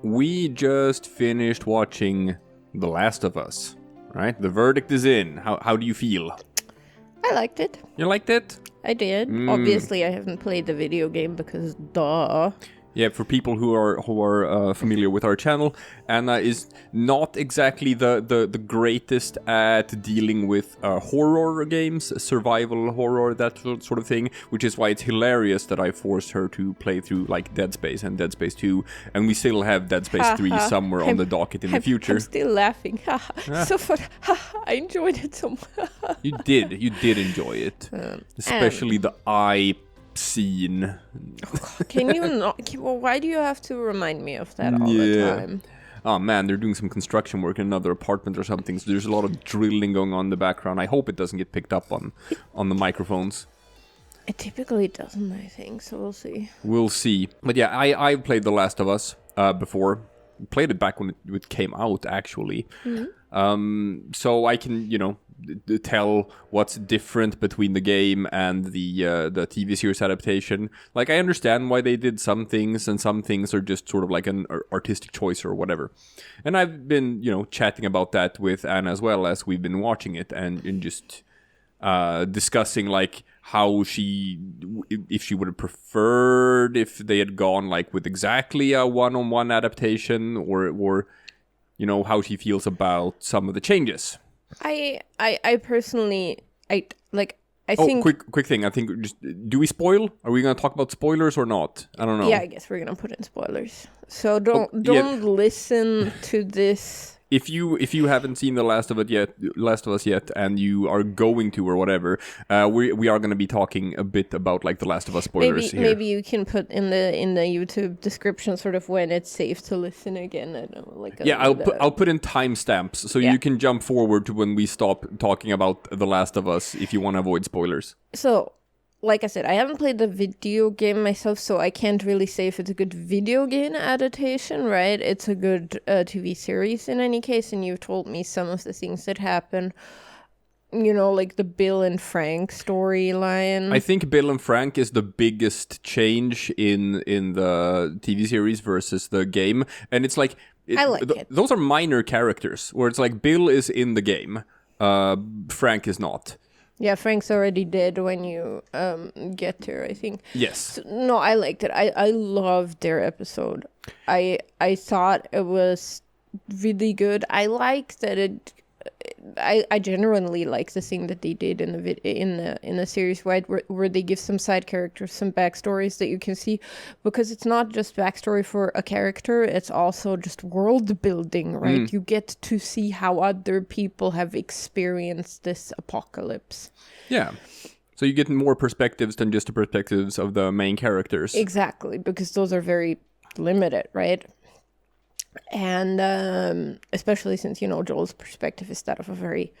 we just finished watching The Last of Us, right? The verdict is in. How do you feel? I liked it. You liked it? I did. Obviously, I haven't played the video game because duh. Yeah, for people who are familiar with our channel, Anna is not exactly the greatest at dealing with horror games, survival horror, that sort of thing, which is why it's hilarious that I forced her to play through like Dead Space and Dead Space 2, and we still have Dead Space 3 somewhere on the docket in the future. I'm still laughing. So fun. I enjoyed it so much. You did enjoy it, especially the eye scene. Can you not? Well, why do you have to remind me of that all the time? Oh man, they're doing some construction work in another apartment or something, so there's a lot of drilling going on in the background. I hope it doesn't get picked up on the microphones. It typically doesn't, I think, so we'll see. We'll see. But yeah, I played The Last of Us before. Played it back when it came out, actually. Mm-hmm. So I can, tell what's different between the game and the TV series adaptation. Like, I understand why they did some things, and some things are just sort of like an artistic choice or whatever. And I've been, chatting about that with Anna as well as we've been watching it, and just discussing like how if she would have preferred if they had gone like with exactly a one-on-one adaptation, or how she feels about some of the changes. I personally, I think... Quick thing. I think, do we spoil? Are we going to talk about spoilers or not? I don't know. Yeah, I guess we're going to put in spoilers. So don't listen to this. If you haven't seen The Last of Us yet, and you are going to or whatever, we are going to be talking a bit about like The Last of Us spoilers here. Maybe you can put in the YouTube description sort of when it's safe to listen again. I don't know, like I'll put in timestamps so you can jump forward to when we stop talking about The Last of Us if you want to avoid spoilers. So, like I said, I haven't played the video game myself, so I can't really say if it's a good video game adaptation, right? It's a good TV series in any case, and you've told me some of the things that happen, like the Bill and Frank storyline. I think Bill and Frank is the biggest change in the TV series versus the game, and it's like... I like it. Those are minor characters, where it's like Bill is in the game, Frank is not. Yeah, Frank's already dead when you get there, I think. Yes. So, no, I liked it. I loved their episode. I thought it was really good. I like that it... I genuinely like the thing that they did in the series, right, where they give some side characters some backstories that you can see, because it's not just backstory for a character, it's also just world building, right? You get to see how other people have experienced this apocalypse. Yeah. So you get more perspectives than just the perspectives of the main characters. Exactly, because those are very limited, right? And especially since, Joel's perspective is that of a very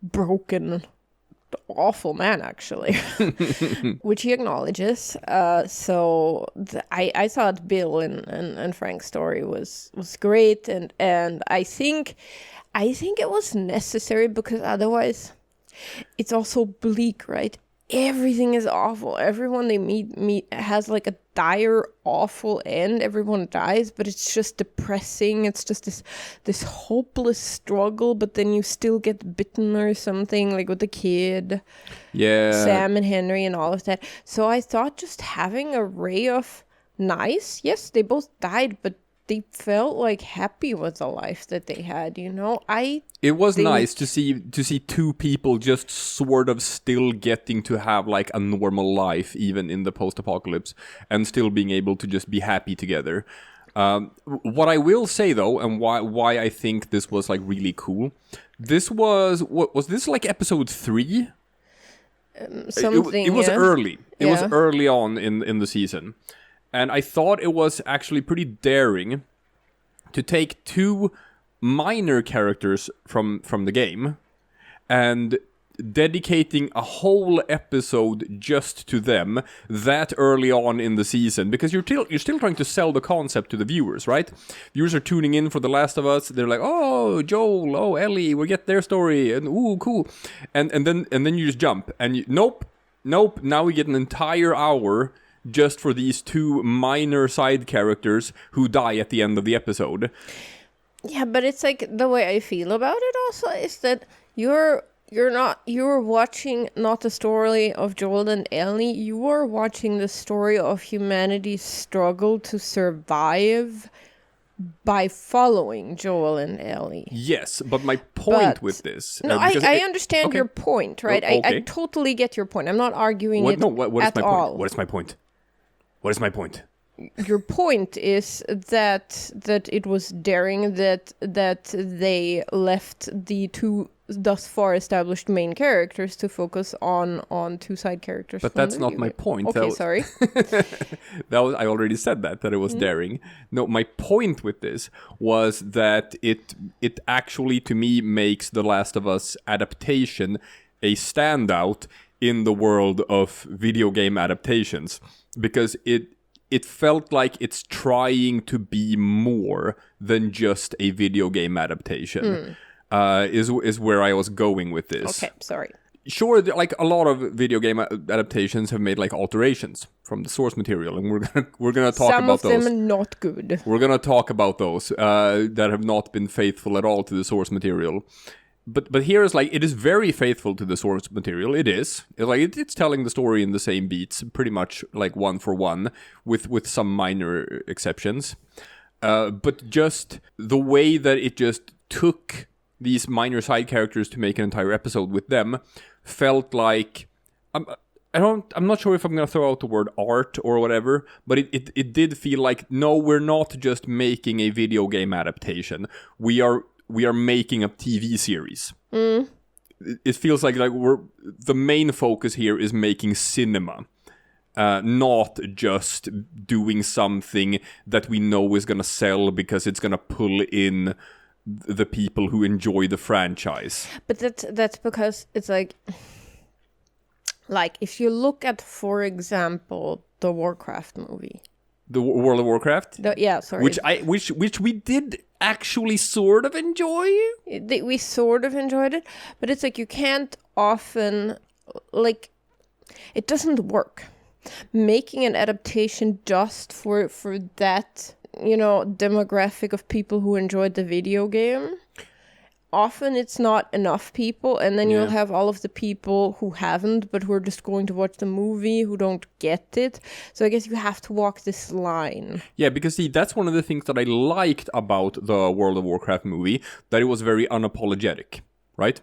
broken, awful man, actually, which he acknowledges. So I thought Bill and Frank's story was great, and I think it was necessary, because otherwise it's also bleak, right? Everything is awful. Everyone they meet has like a dire, awful end. Everyone dies, but it's just depressing. It's just this hopeless struggle, but then you still get bitten or something, like with the kid. Yeah. Sam and Henry and all of that. So I thought just having a ray of nice, yes, they both died, but they felt like happy with the life that they had, It was nice to see two people just sort of still getting to have like a normal life, even in the post-apocalypse, and still being able to just be happy together. What I will say though, and why I think this was like really cool, this was this like episode 3? Something. It was early. It was Yeah. early on in the season. And I thought it was actually pretty daring to take two minor characters from the game and dedicating a whole episode just to them that early on in the season, because you're still trying to sell the concept to the viewers, right? Viewers are tuning in for The Last of Us. They're like, oh, Joel, oh, Ellie, we'll get their story, and ooh, cool. And then you just jump, and nope. Now we get an entire hour just for these two minor side characters who die at the end of the episode. Yeah, but it's like the way I feel about it also is that you're watching not the story of Joel and Ellie, you are watching the story of humanity's struggle to survive by following Joel and Ellie. Yes, but my point with this... No, I understand your point, right? Okay. I totally get your point. I'm not arguing what it is at my all. Point? What is my point? What is my point? Your point is that it was daring that they left the two thus far established main characters to focus on two side characters. But that's not my point. Okay, sorry. I already said that it was daring. No, my point with this was that it actually, to me, makes The Last of Us adaptation a standout in the world of video game adaptations, because it felt like it's trying to be more than just a video game adaptation. Is where I was going with this. Okay, sorry. Sure, like a lot of video game adaptations have made like alterations from the source material, and we're gonna talk about those. Some of them not good. We're gonna talk about those that have not been faithful at all to the source material. But here is like, it is very faithful to the source material. It's telling the story in the same beats, pretty much like one for one, with some minor exceptions. But just the way that it just took these minor side characters to make an entire episode with them felt like, I'm not sure if I'm gonna throw out the word art or whatever, but it did feel like, no, we're not just making a video game adaptation. We are making a TV series. It feels like the main focus here is making cinema, not just doing something that we know is gonna sell because it's gonna pull in the people who enjoy the franchise. But that's because it's like if you look at, for example, the Warcraft movie. The World of Warcraft? Which we did actually sort of enjoy. We sort of enjoyed it, but it's like you can't often, it doesn't work. Making an adaptation just for that, demographic of people who enjoyed the video game, often it's not enough people, and then you'll have all of the people who haven't, but who are just going to watch the movie, who don't get it. So I guess you have to walk this line. Yeah, because see, that's one of the things that I liked about the World of Warcraft movie, that it was very unapologetic, right?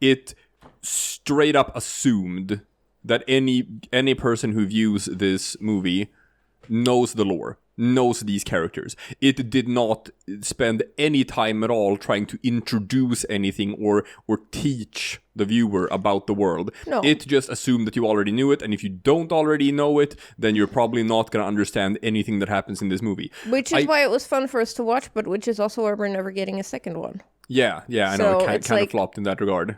It straight up assumed that any person who views this movie knows the lore, knows these characters. It did not spend any time at all trying to introduce anything or teach the viewer about the world. No. It just assumed that you already knew it, and if you don't already know it, then you're probably not going to understand anything that happens in this movie. Which is why it was fun for us to watch, but which is also why we're never getting a second one. Yeah, I know, it kind of flopped in that regard.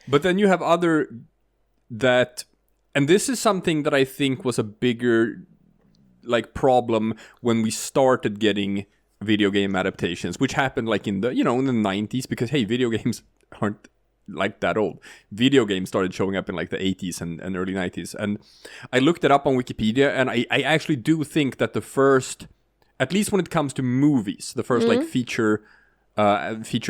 But then you have other that, and this is something that I think was a bigger problem when we started getting video game adaptations, which happened in the 90s, because hey, video games aren't that old. Video games started showing up in the 80s and early 90s, and I looked it up on Wikipedia, and I actually do think that the first, at least when it comes to movies, the first feature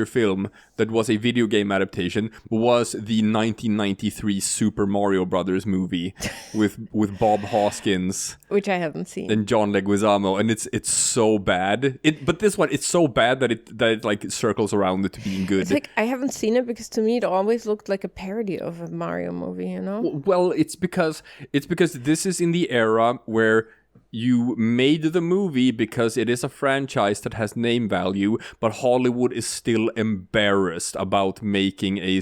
film that was a video game adaptation was the 1993 Super Mario Brothers movie with Bob Hoskins, which I haven't seen, and John Leguizamo, and it's so bad. But this one, it's so bad that it circles around it to being good. It's I haven't seen it because to me it always looked like a parody of a Mario movie, Well, it's because this is in the era where you made the movie because it is a franchise that has name value, but Hollywood is still embarrassed about making a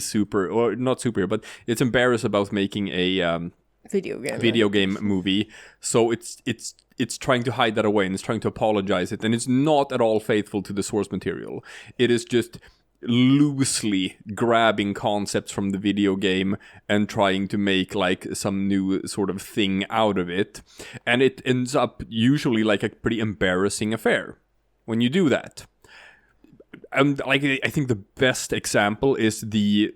but it's embarrassed about making a video game movie. So it's trying to hide that away, and it's trying to apologize it, and it's not at all faithful to the source material. It is just loosely grabbing concepts from the video game and trying to make some new sort of thing out of it, and it ends up usually a pretty embarrassing affair when you do that. And I think the best example is the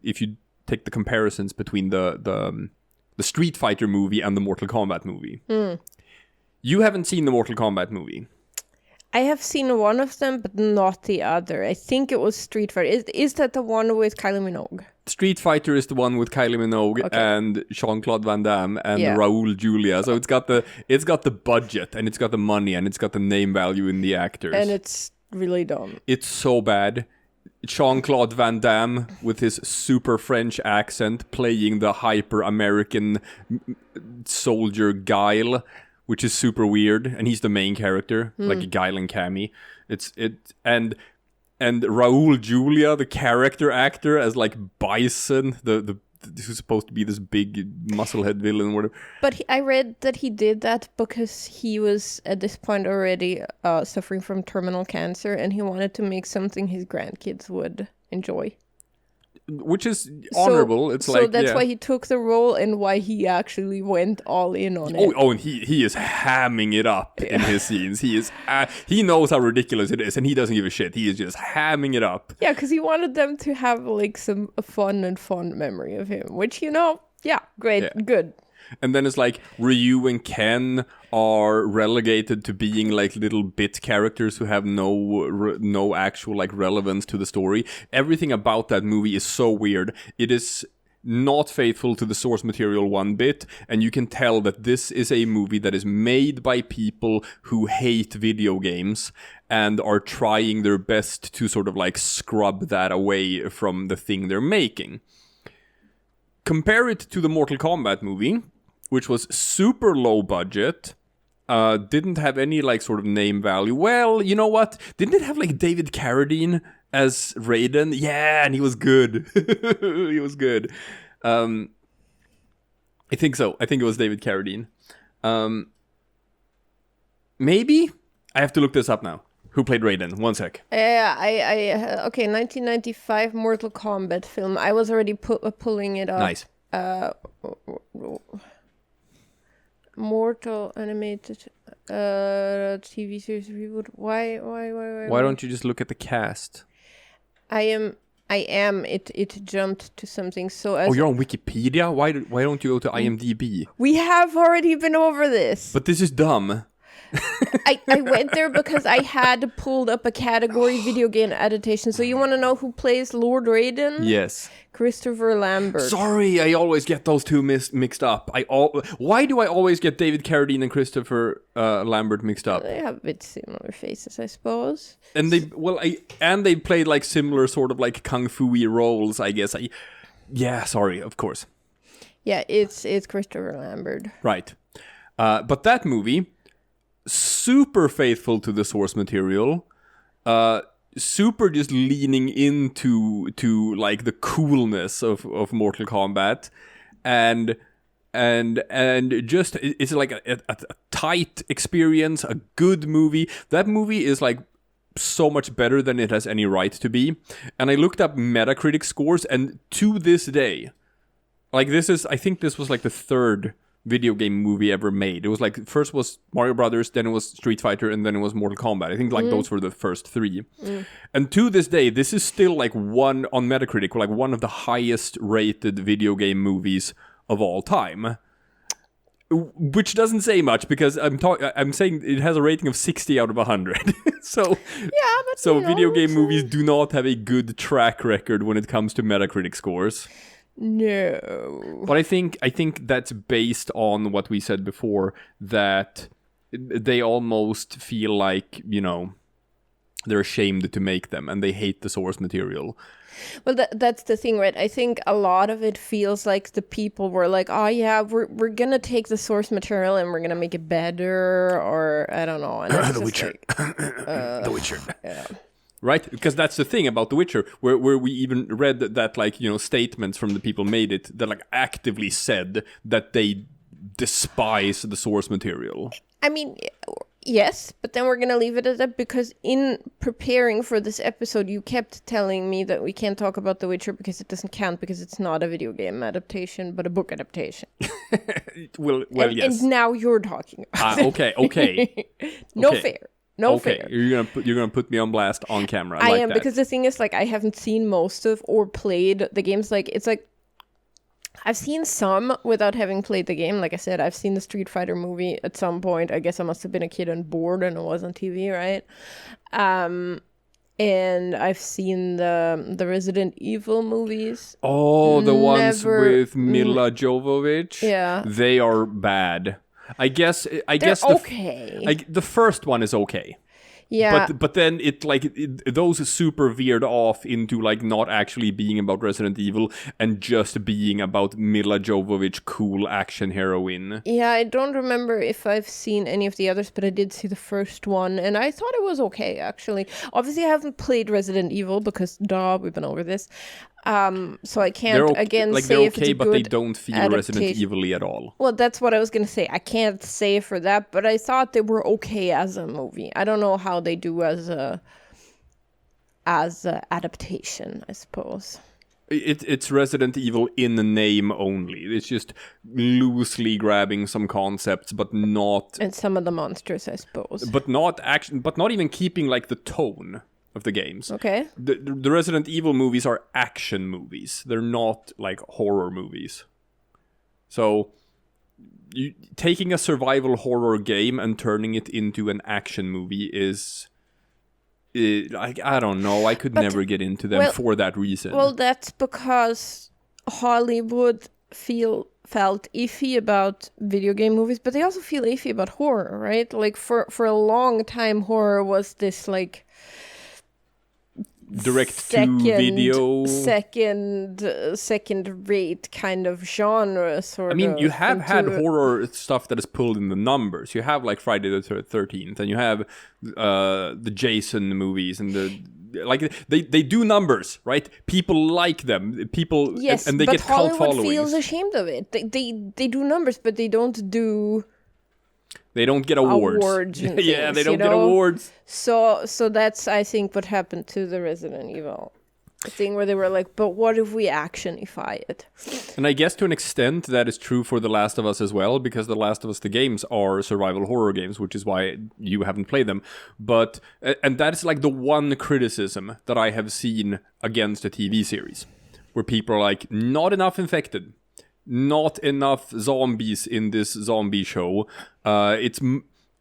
if you take the comparisons between the the Street Fighter movie and the Mortal Kombat movie. You haven't seen the Mortal Kombat movie. I have seen one of them, but not the other. I think it was Street Fighter. Is that the one with Kylie Minogue? Street Fighter is the one with Kylie Minogue and Jean-Claude Van Damme and Raul Julia. So it's got the budget and it's got the money and it's got the name value in the actors. And it's really dumb. It's so bad. Jean-Claude Van Damme with his super French accent playing the hyper American soldier Guile, which is super weird, and he's the main character, like Guile and Cammy. And Raul Julia, the character actor, as like Bison, the who's supposed to be this big musclehead villain, whatever. But I read that he did that because he was at this point already suffering from terminal cancer, and he wanted to make something his grandkids would enjoy. Which is honorable. So that's why he took the role and why he actually went all in on it. Oh, and he is hamming it up in his scenes. He knows how ridiculous it is, and he doesn't give a shit. He is just hamming it up. Yeah, because he wanted them to have like some fond memory of him, which, great, good. And then it's like Ryu and Ken are relegated to being like little bit characters who have no actual like relevance to the story. Everything about that movie is so weird. It is not faithful to the source material one bit, and you can tell that this is a movie that is made by people who hate video games and are trying their best to sort of like scrub that away from the thing they're making. Compare it to the Mortal Kombat movie, which was super low budget, didn't have any like sort of name value. Well, you know what? Didn't it have like David Carradine as Raiden? Yeah, and he was good. He was good. I think so. I think it was David Carradine. Maybe? I have to look this up now. Who played Raiden? One sec. Yeah, okay, 1995 Mortal Kombat film. I was already pulling it up. Nice. Mortal animated TV series reboot. Why? Why don't you just look at the cast? I am. It jumped to something. So as you're on Wikipedia? Why don't you go to IMDb? We have already been over this. But this is dumb. I went there because I had pulled up a category video game adaptation. So you want to know who plays Lord Raiden? Yes. Christopher Lambert. Sorry, I always get those two mixed up. Why do I always get David Carradine and Christopher Lambert mixed up? They have a bit similar faces, I suppose. And they played like similar sort of like kung fu-y roles, I guess. Sorry, of course. Yeah, it's Christopher Lambert. Right. But that movie, super faithful to the source material, super just leaning into like the coolness of Mortal Kombat, and just it's like a tight experience, a good movie. That movie is like so much better than it has any right to be. And I looked up Metacritic scores, and to this day, like I think this was like the third video game movie ever made. It was like, first was Mario Brothers, then it was Street Fighter, and then it was Mortal Kombat. I think like those were the first three. And to this day, this is still like one on Metacritic, like one of the highest rated video game movies of all time. Which doesn't say much, because I'm saying it has a rating of 60 out of 100. So video game movies do not have a good track record when it comes to Metacritic scores. No. But I think that's based on what we said before, that they almost feel like, they're ashamed to make them and they hate the source material. Well, that's the thing, right? I think a lot of it feels like the people were like, oh yeah, we're going to take the source material and we're going to make it better, or I don't know. And The Witcher. The Witcher. Yeah. Right? Because that's the thing about The Witcher, where we even read that like, statements from the people made it that like actively said that they despise the source material. I mean, yes, but then we're going to leave it at that, because in preparing for this episode, you kept telling me that we can't talk about The Witcher because it doesn't count, because it's not a video game adaptation, but a book adaptation. Well, yes. And now you're talking about it. Okay. No fair. No fair. You're gonna put me on blast on camera. I like am that. Because the thing is, like, I haven't seen most of or played the games. Like, it's like I've seen some without having played the game. Like I said, I've seen the Street Fighter movie at some point. I guess I must have been a kid and bored and it was on TV, right? And I've seen the Resident Evil movies. Oh, the ones with Mila Jovovich. Yeah. They are bad. I guess They're okay. The first one is okay. Yeah. But then those super veered off into like not actually being about Resident Evil and just being about Mila Jovovich, cool action heroine. Yeah, I don't remember if I've seen any of the others, but I did see the first one, and I thought it was okay, actually. Obviously, I haven't played Resident Evil because, we've been over this. So I can't, say if it's a good but they don't feel adaptation. Resident Evil-y at all. Well, that's what I was going to say. I can't say for that, but I thought they were okay as a movie. I don't know how they do as a adaptation, I suppose. It's Resident Evil in the name only. It's just loosely grabbing some concepts, but not... And some of the monsters, I suppose. But not even keeping like the tone of the games. Okay. The Resident Evil movies are action movies. They're not like horror movies. So taking a survival horror game and turning it into an action movie is I don't know. I could never get into them for that reason. Well, that's because Hollywood felt iffy about video game movies, but they also feel iffy about horror, right? Like for a long time, horror was this like direct-to-video, second-rate kind of genre, sort of. I mean, you have had horror stuff that is pulled in the numbers. You have like Friday the 13th, and you have the Jason movies, and they do numbers, right? People like them. People, yes, and they get cult followings. Hollywood feels ashamed of it. They do numbers, but they don't do. They don't get awards. Yeah, they don't get awards. So that's, I think, what happened to the Resident Evil thing, where they were like, but what if we actionify it? And I guess to an extent that is true for The Last of Us as well, because The Last of Us, the games are survival horror games, which is why you haven't played them. But, and that is like the one criticism that I have seen against a TV series, where people are like, not enough infected. Not enough zombies in this zombie show. It's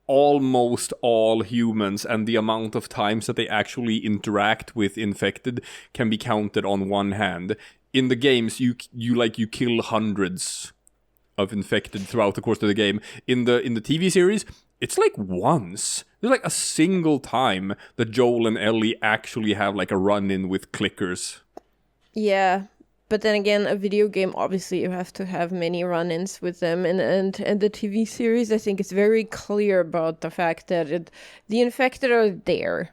almost all humans, and the amount of times that they actually interact with infected can be counted on one hand. In the games, you kill hundreds of infected throughout the course of the game. In the TV series, it's like once. There's like a single time that Joel and Ellie actually have like a run-in with clickers. Yeah. But then again, a video game, obviously you have to have many run-ins with them. And the TV series, I think, is very clear about the fact that the infected are there.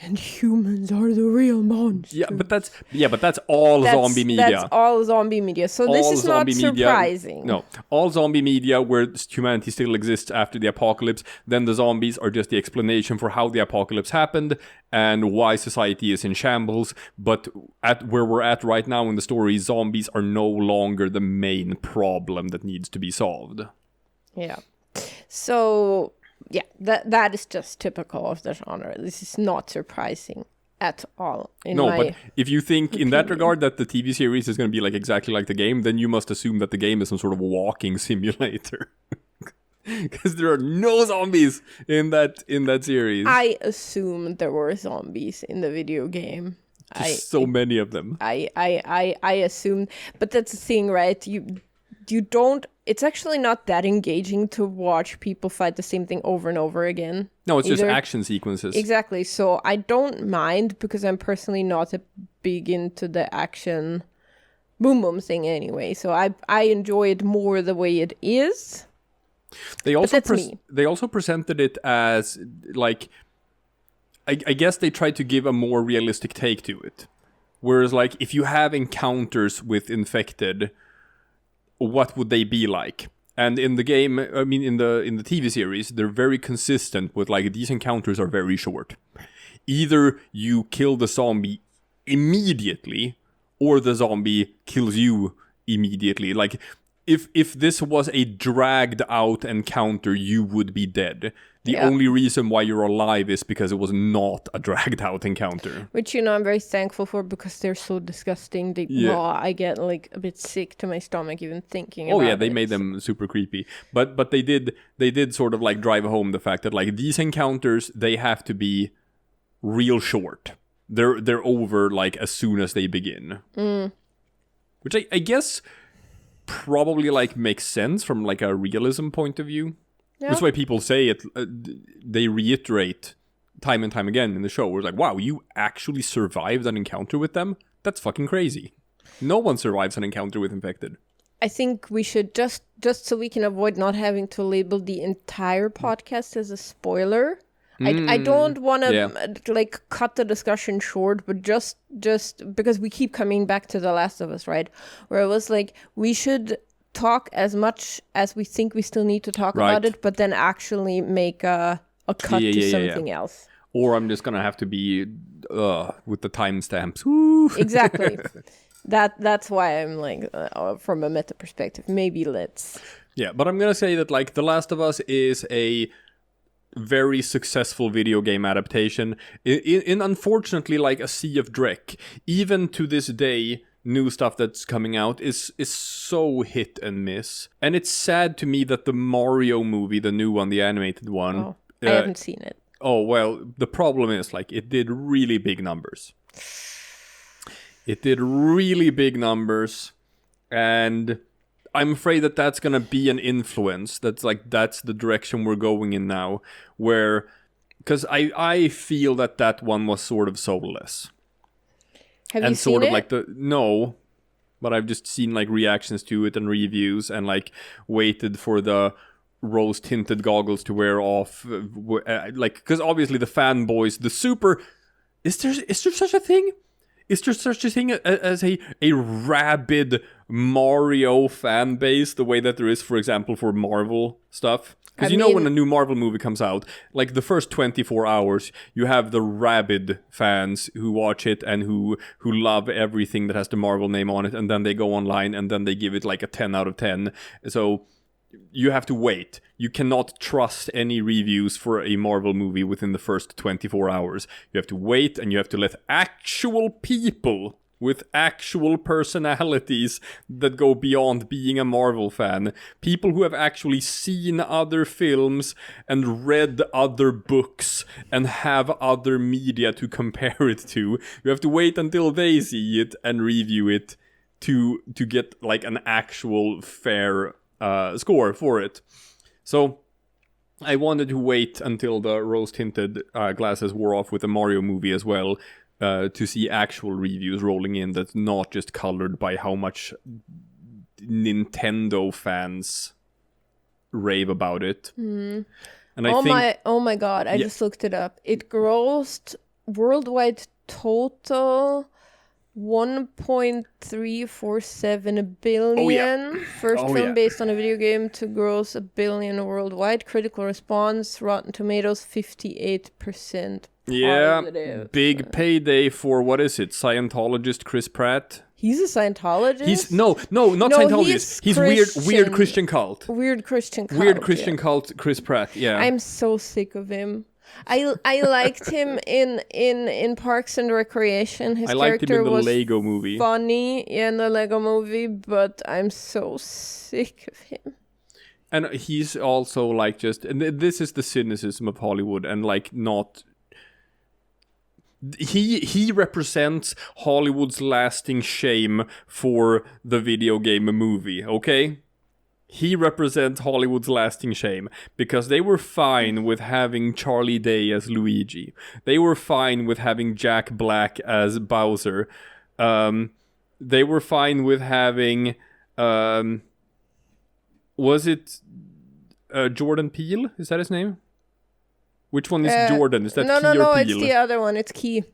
And humans are the real monsters. Yeah, but that's all zombie media. That's all zombie media. So all this is not surprising. No, all zombie media where humanity still exists after the apocalypse. Then the zombies are just the explanation for how the apocalypse happened and why society is in shambles. But at where we're at right now in the story, zombies are no longer the main problem that needs to be solved. Yeah. So. Yeah, that is just typical of the genre. This is not surprising at all. But if you think in that regard that the TV series is going to be like exactly like the game, then you must assume that the game is some sort of walking simulator. Because there are no zombies in that series. I assumed there were zombies in the video game. So many of them. I assumed, but that's the thing, right? You don't. It's actually not that engaging to watch people fight the same thing over and over again. No, it's just action sequences. Exactly. So I don't mind, because I'm personally not a big into the action boom boom thing anyway. So I enjoy it more the way it is. They also presented it as like, I guess they tried to give a more realistic take to it. Whereas like if you have encounters with infected, what would they be like? And in the game, I mean, in the TV series, they're very consistent with like these encounters are very short. Either you kill the zombie immediately, or the zombie kills you immediately. Like if this was a dragged out encounter, you would be dead. The only reason why you're alive is because it was not a dragged out encounter. Which, I'm very thankful for because they're so disgusting. I get like a bit sick to my stomach even thinking about it. Oh yeah, they made them super creepy. But they did sort of like drive home the fact that like these encounters, they have to be real short. They're over like as soon as they begin. Which I guess probably like makes sense from like a realism point of view. Yeah. That's why people say it. They reiterate time and time again in the show. We're like, wow, you actually survived an encounter with them? That's fucking crazy. No one survives an encounter with infected. I think we should just so we can avoid not having to label the entire podcast as a spoiler. I don't want to like cut the discussion short, but just because we keep coming back to The Last of Us, right? Where it was like we should talk as much as we think we still need to talk about it, but then actually make a cut to something else. Or I'm just gonna have to be with the timestamps. Exactly. That's why I'm like from a meta perspective. Maybe let's. Yeah, but I'm gonna say that like The Last of Us is a very successful video game adaptation. In unfortunately like a sea of dreck. Even to this day, new stuff that's coming out is so hit and miss. And it's sad to me that the Mario movie, the new one, the animated one... I haven't seen it. Oh, well, the problem is, like, it did really big numbers. It did really big numbers, and I'm afraid that that's gonna be an influence. That's the direction we're going in now, where... Because I feel that one was sort of soulless. Have you seen it? Like no, but I've just seen like reactions to it and reviews and like waited for the rose tinted goggles to wear off, like because obviously the fanboys, the super, is there such a thing? Is there such a thing as a rabid Mario fan base, the way that there is, for example, for Marvel stuff? Because when a new Marvel movie comes out, like the first 24 hours, you have the rabid fans who watch it and who love everything that has the Marvel name on it, and then they go online and then they give it like a 10 out of 10. So you have to wait. You cannot trust any reviews for a Marvel movie within the first 24 hours. You have to wait, and you have to let actual people with actual personalities that go beyond being a Marvel fan. People who have actually seen other films and read other books and have other media to compare it to. You have to wait until they see it and review it to get like an actual fair score for it. So I wanted to wait until the rose-tinted glasses wore off with the Mario movie as well, to see actual reviews rolling in that's not just colored by how much Nintendo fans rave about it. And oh my god, I just looked it up. It grossed worldwide total 1.347 billion. First film based on a video game to gross $1 billion worldwide. Critical response, Rotten Tomatoes 58%. Yeah, big payday for, what is it, Scientologist Chris Pratt? He's a Scientologist? He's not Scientologist. He's weird Christian cult. Weird Christian cult Chris Pratt, yeah. I'm so sick of him. I liked him in Parks and Recreation. His character was Lego movie. Funny in the Lego movie, but I'm so sick of him. And he's also like just, and this is the cynicism of Hollywood, and like not... He represents Hollywood's lasting shame for the video game movie, okay? He represents Hollywood's lasting shame, because they were fine with having Charlie Day as Luigi. They were fine with having Jack Black as Bowser. They were fine with having... was it Jordan Peele? Is that his name? Which one is Jordan? Is that Key or Peele? No, it's the other one. It's Key.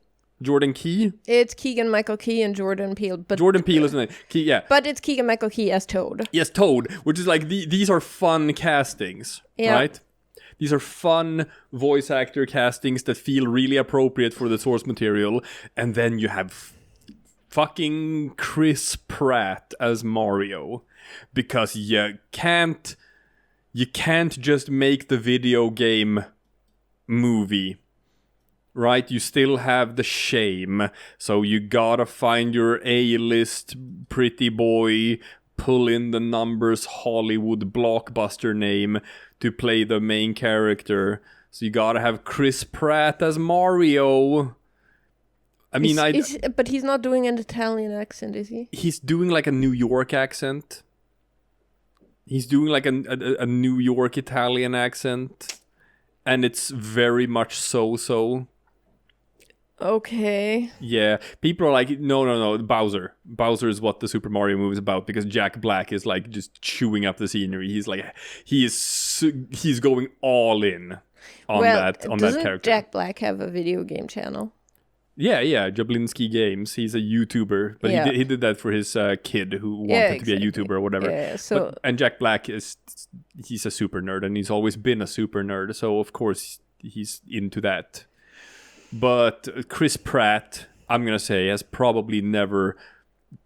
Jordan Key? It's Keegan-Michael Key and Jordan Peele. But Jordan Peele, isn't it? Key, yeah. But it's Keegan-Michael Key as Toad. Yes, Toad, which is like, these are fun castings, right? These are fun voice actor castings that feel really appropriate for the source material. And then you have fucking Chris Pratt as Mario. Because you can't just make the video game movie, right? You still have the shame. So you gotta find your A-list pretty boy, pull in the numbers Hollywood blockbuster name to play the main character. So you gotta have Chris Pratt as Mario. I mean, but he's not doing an Italian accent, is he? He's doing like a New York accent. He's doing like a New York Italian accent. And it's very much so. Okay. Yeah, people are like, no, Bowser. Bowser is what the Super Mario movie is about, because Jack Black is like just chewing up the scenery. He's like, he's going all in on that character. Doesn't Jack Black have a video game channel? Yeah, Jablinski Games. He's a YouTuber, but he did that for his kid who wanted to be a YouTuber or whatever. Yeah, so and Jack Black he's a super nerd, and he's always been a super nerd, so of course he's into that. But Chris Pratt, I'm gonna say, has probably never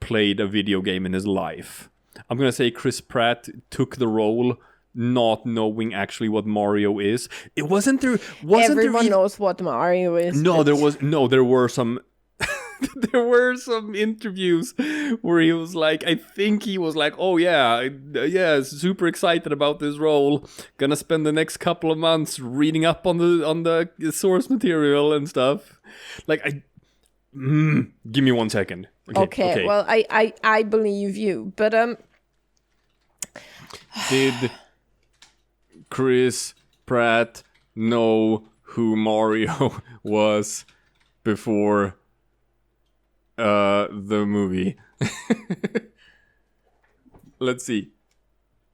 played a video game in his life. I'm gonna say Chris Pratt took the role not knowing actually what Mario is. It wasn't there. Everyone knows what Mario is. No, there were some. There were some interviews where he was like, I think he was like, oh yeah, super excited about this role. Gonna spend the next couple of months reading up on the source material and stuff. Like, give me 1 second. Okay. Well, I believe you, but Did Chris Pratt know who Mario was before the movie? Let's see.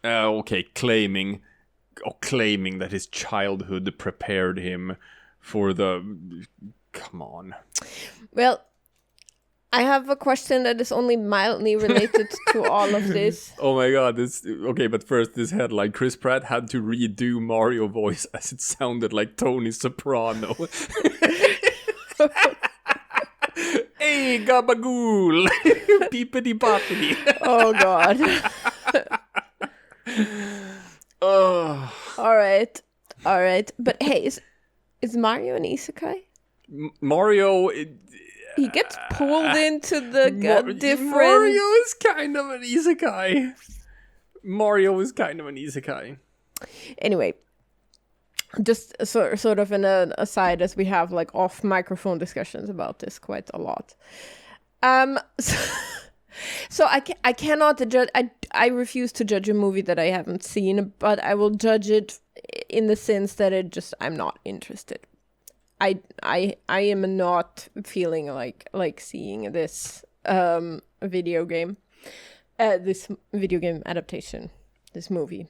Claiming that his childhood prepared him for the... Come on. Well, I have a question that is only mildly related to all of this. Oh my god, but first this headline. Chris Pratt had to redo Mario voice as it sounded like Tony Soprano. Hey, gabagool! Peepity poppity. Oh god. Oh. Alright. But hey, is Mario an isekai? Mario... He gets pulled into the different... Mario is kind of an isekai. Anyway. Just sort of an aside, as we have like off microphone discussions about this quite a lot. So I cannot judge. I refuse to judge a movie that I haven't seen, but I will judge it in the sense that I'm not interested. I am not feeling like seeing this video game adaptation, this movie.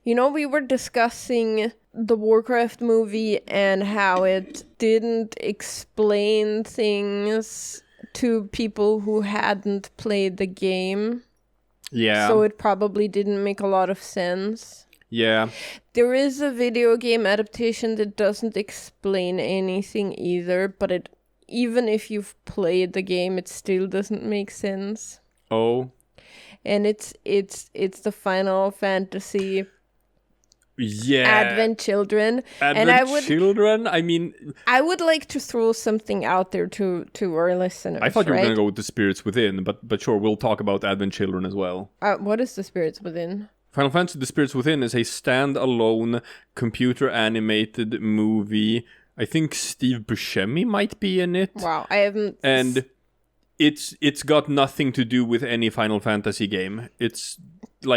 You know, we were discussing the Warcraft movie and how it didn't explain things to people who hadn't played the game. Yeah. So it probably didn't make a lot of sense. Yeah. There is a video game adaptation that doesn't explain anything either, but even if you've played the game, it still doesn't make sense. Oh. And it's the Final Fantasy Advent Children. Children? I mean... I would like to throw something out there to our listeners. I thought you were going to go with The Spirits Within, but sure, we'll talk about Advent Children as well. What is The Spirits Within? Final Fantasy The Spirits Within is a standalone computer-animated movie. I think Steve Buscemi might be in it. Wow, I haven't... And it's got nothing to do with any Final Fantasy game. It's this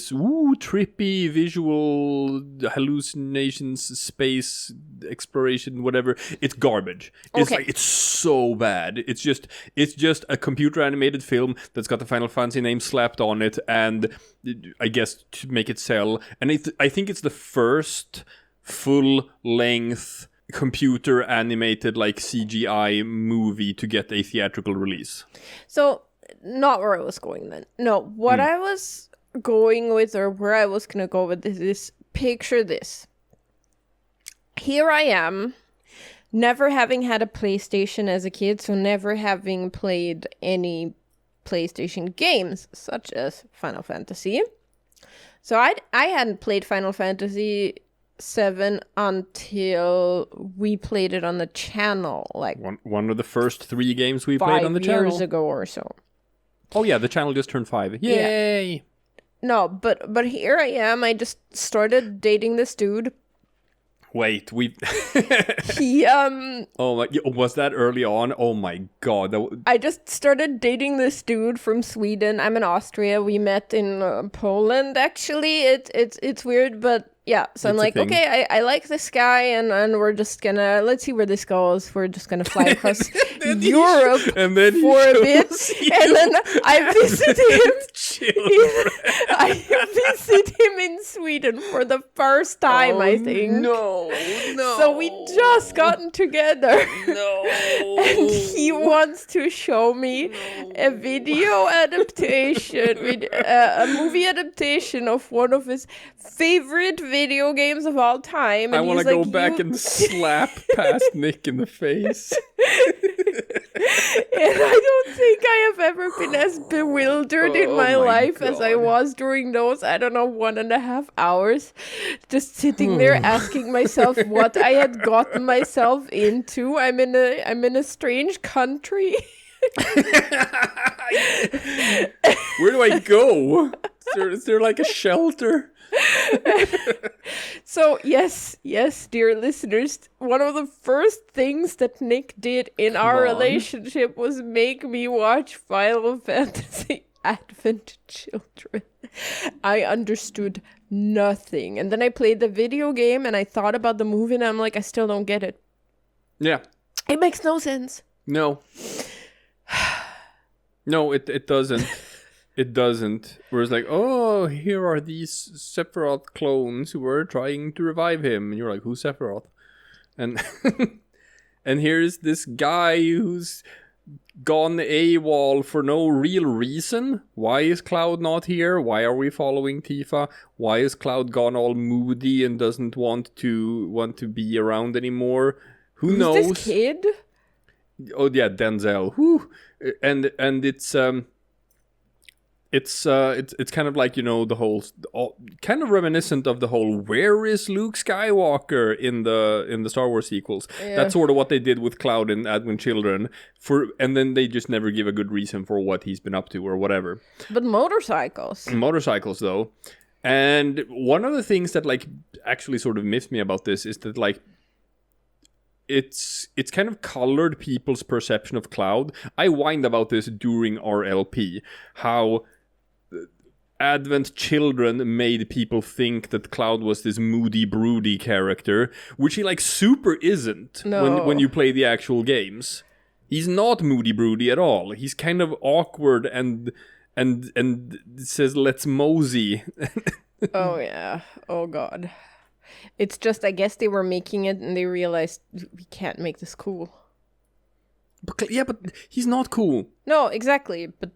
trippy visual hallucinations, space exploration, whatever. It's garbage. It's okay. It's so bad. It's just a computer animated film that's got the Final Fantasy name slapped on it, and I guess to make it sell. And I think it's the first full length computer animated like CGI movie to get a theatrical release. So not where I was going then. No, what I was going with, or where I was gonna go with this, is picture this. Here I am, never having had a PlayStation as a kid, so never having played any PlayStation games such as Final Fantasy. So I hadn't played Final Fantasy 7 until we played it on the channel, like one of the first 3 games we 5 played on the channel. years ago or so. Oh yeah, the channel just turned 5. Yay! Yeah. No, but here I am. I just started dating this dude. Wait, we. He Oh my! Was that early on? Oh my god! I just started dating this dude from Sweden. I'm in Austria. We met in Poland. Actually, it's weird, but yeah. So I'm like, okay, I like this guy, and we're just gonna let's see where this goes. We're just gonna fly across Europe and then for a bit, and then I visit him. I visit him in Sweden for the first time. I think. No. So we just gotten together. No. And he wants to show me a video adaptation, a movie adaptation of one of his favorite video games of all time. And I want to go back and slap past Nick in the face. And I don't think I have ever been as bewildered in my life as I was during those, 1.5 hours. Just sitting there asking myself what I had gotten myself into. I'm in a strange country. Where do I go? Is there like a shelter? So yes, dear listeners, one of the first things that Nick did in our relationship was make me watch Final Fantasy Advent Children. I understood nothing. And then I played the video game and I thought about the movie and I'm like, I still don't get it. Yeah. It makes no sense. No. No, it doesn't. It doesn't. Whereas like, oh, here are these Sephiroth clones who are trying to revive him. And you're like, who's Sephiroth? And and here's this guy who's gone AWOL for no real reason. Why is Cloud not here? Why are we following Tifa? Why is Cloud gone all moody and doesn't want to be around anymore? Who's knows? This kid? Oh yeah, Denzel. Whew. And it's kind of like, the whole kind of reminiscent of the whole where is Luke Skywalker in the Star Wars sequels. Yeah. That's sort of what they did with Cloud in Advent Children and then they just never give a good reason for what he's been up to or whatever. But motorcycles though. And one of the things that like actually sort of miffed me about this is that like it's kind of colored people's perception of Cloud. I whined about this during our LP, how Advent Children made people think that Cloud was this moody, broody character, which he like super isn't. No. When you play the actual games. He's not moody, broody at all. He's kind of awkward and says, let's mosey. Oh yeah. Oh god. It's just, I guess they were making it and they realized we can't make this cool. But he's not cool. No, exactly. But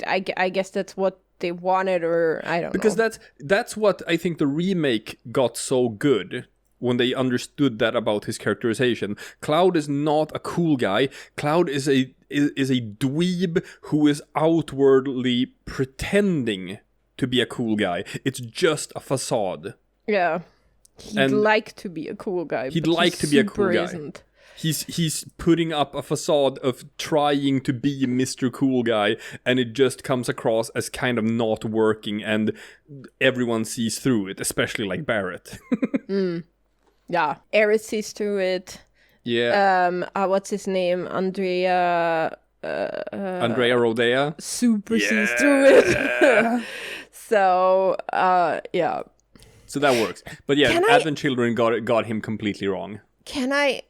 I guess that's what they wanted, or I don't know. Because that's what I think the remake got so good when they understood that about his characterization. Cloud is not a cool guy. Cloud is a dweeb who is outwardly pretending to be a cool guy. It's just a facade. Yeah. He'd like to be a cool guy. He'd like to be a cool guy. Isn't. He's putting up a facade of trying to be Mr. Cool Guy, and it just comes across as kind of not working, and everyone sees through it, especially like Barrett. Yeah, Aerith sees through it. Yeah. What's his name? Andrea Rodea. Super sees through it. So, yeah. So that works. But yeah, Advent Children got him completely wrong. Can I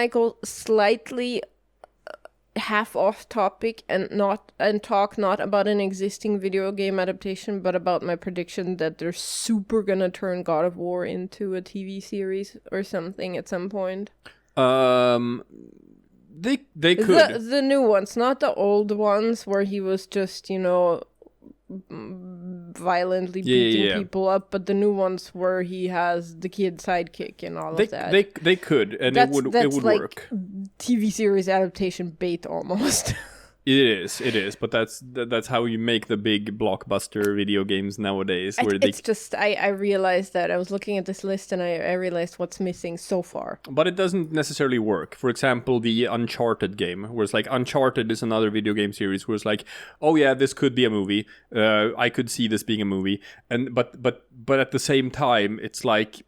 go slightly half off topic and talk not about an existing video game adaptation, but about my prediction that they're super gonna turn God of War into a TV series or something at some point? They could. The new ones, not the old ones where he was just, violently beating people up, but the new ones where he has the kid sidekick and all of that. They could, and it would like work. TV series adaptation bait almost. It is, but that's how you make the big blockbuster video games nowadays. It's just I realized that I was looking at this list and I realized what's missing so far. But it doesn't necessarily work. For example, the Uncharted game, where it's like Uncharted is another video game series where it's like, oh yeah, this could be a movie. I could see this being a movie, and but at the same time, it's like,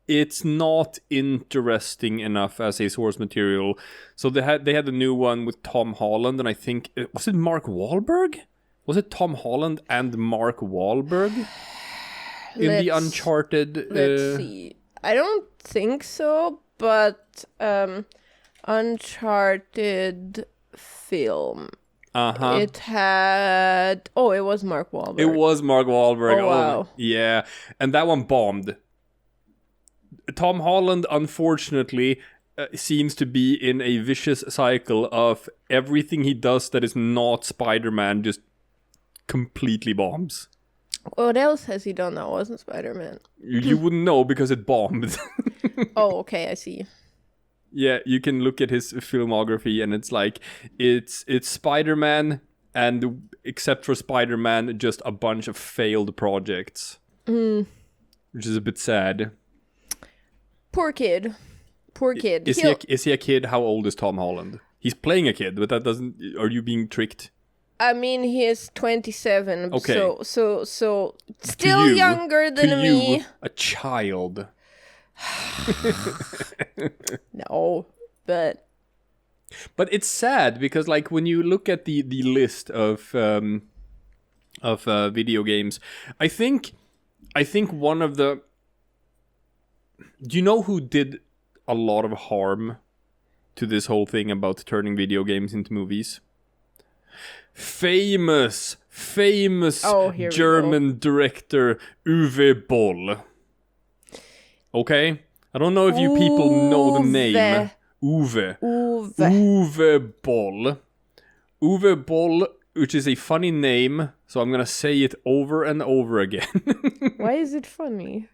it's not interesting enough as a source material. So they had a new one with Tom Holland, and I think was it Mark Wahlberg? Was it Tom Holland and Mark Wahlberg in the Uncharted? Let's see. I don't think so, but Uncharted film. It had. Oh, it was Mark Wahlberg. It was Mark Wahlberg. Oh wow. Yeah, and that one bombed. Tom Holland, unfortunately, seems to be in a vicious cycle of everything he does that is not Spider-Man just completely bombs. What else has he done that wasn't Spider-Man? You wouldn't know because it bombed. Oh, okay, I see. Yeah, you can look at his filmography and it's like, it's Spider-Man, and except for Spider-Man, just a bunch of failed projects. Which is a bit sad. Poor kid. Is he a kid? How old is Tom Holland? He's playing a kid, but that doesn't... Are you being tricked? I mean, he is 27. Okay. So still younger than me. A child. No, but it's sad because, like, when you look at the list of video games, I think one of the... Do you know who did a lot of harm to this whole thing about turning video games into movies? Famous German director Uwe Boll. Okay? I don't know if you people know the name. Uwe Boll. Uwe Boll, which is a funny name, so I'm gonna say it over and over again. Why is it funny?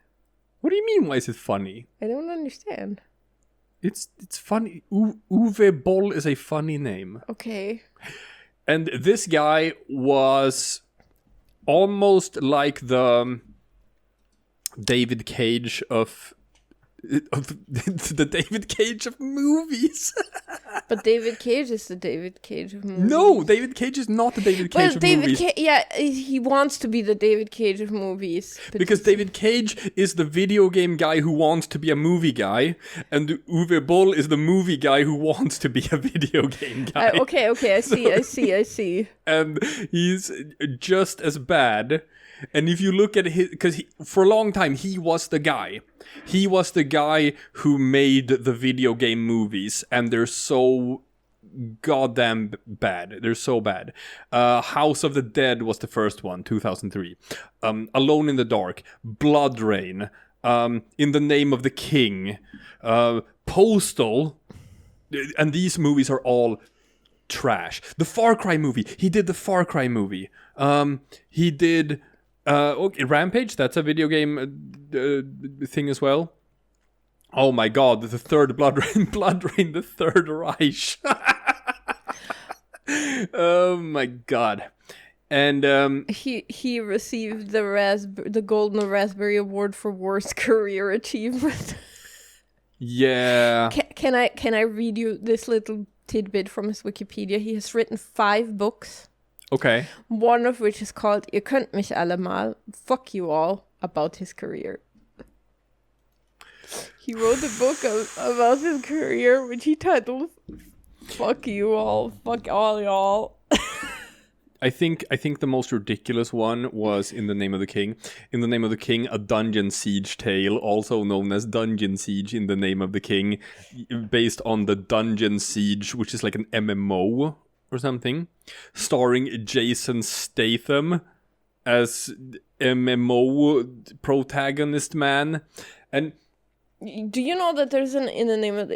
What do you mean, why is it funny? I don't understand. It's funny. Uwe Boll is a funny name. Okay. And this guy was almost like the David Cage of the David Cage of movies. But David Cage is the David Cage of movies. No, David Cage is not the David Cage of movies. He wants to be the David Cage of movies. Because David Cage is the video game guy who wants to be a movie guy, and Uwe Boll is the movie guy who wants to be a video game guy. Okay, I see. And he's just as bad. And if you look at his... Because for a long time, he was the guy. He was the guy who made the video game movies. And they're so goddamn bad. They're so bad. House of the Dead was the first one, 2003. Alone in the Dark. Blood Rain. In the Name of the King. Postal. And these movies are all trash. The Far Cry movie. He did the Far Cry movie. He did... okay, Rampage, that's a video game thing as well. Oh my god, the third Blood Rain, the Third Reich. Oh my god. And he received the Golden Raspberry Award for worst career achievement. Yeah. Can I read you this little tidbit from his Wikipedia? He has written 5 books. Okay. One of which is called Ihr könnt mich alle mal, fuck you all, about his career. He wrote a book about his career, which he titled Fuck You All, Fuck All Y'all. I think the most ridiculous one was In the Name of the King. In the Name of the King, a dungeon siege tale, also known as Dungeon Siege in the Name of the King, based on the Dungeon Siege, which is like an MMO or something, starring Jason Statham as MMO protagonist man. And do you know that there's an In the Name of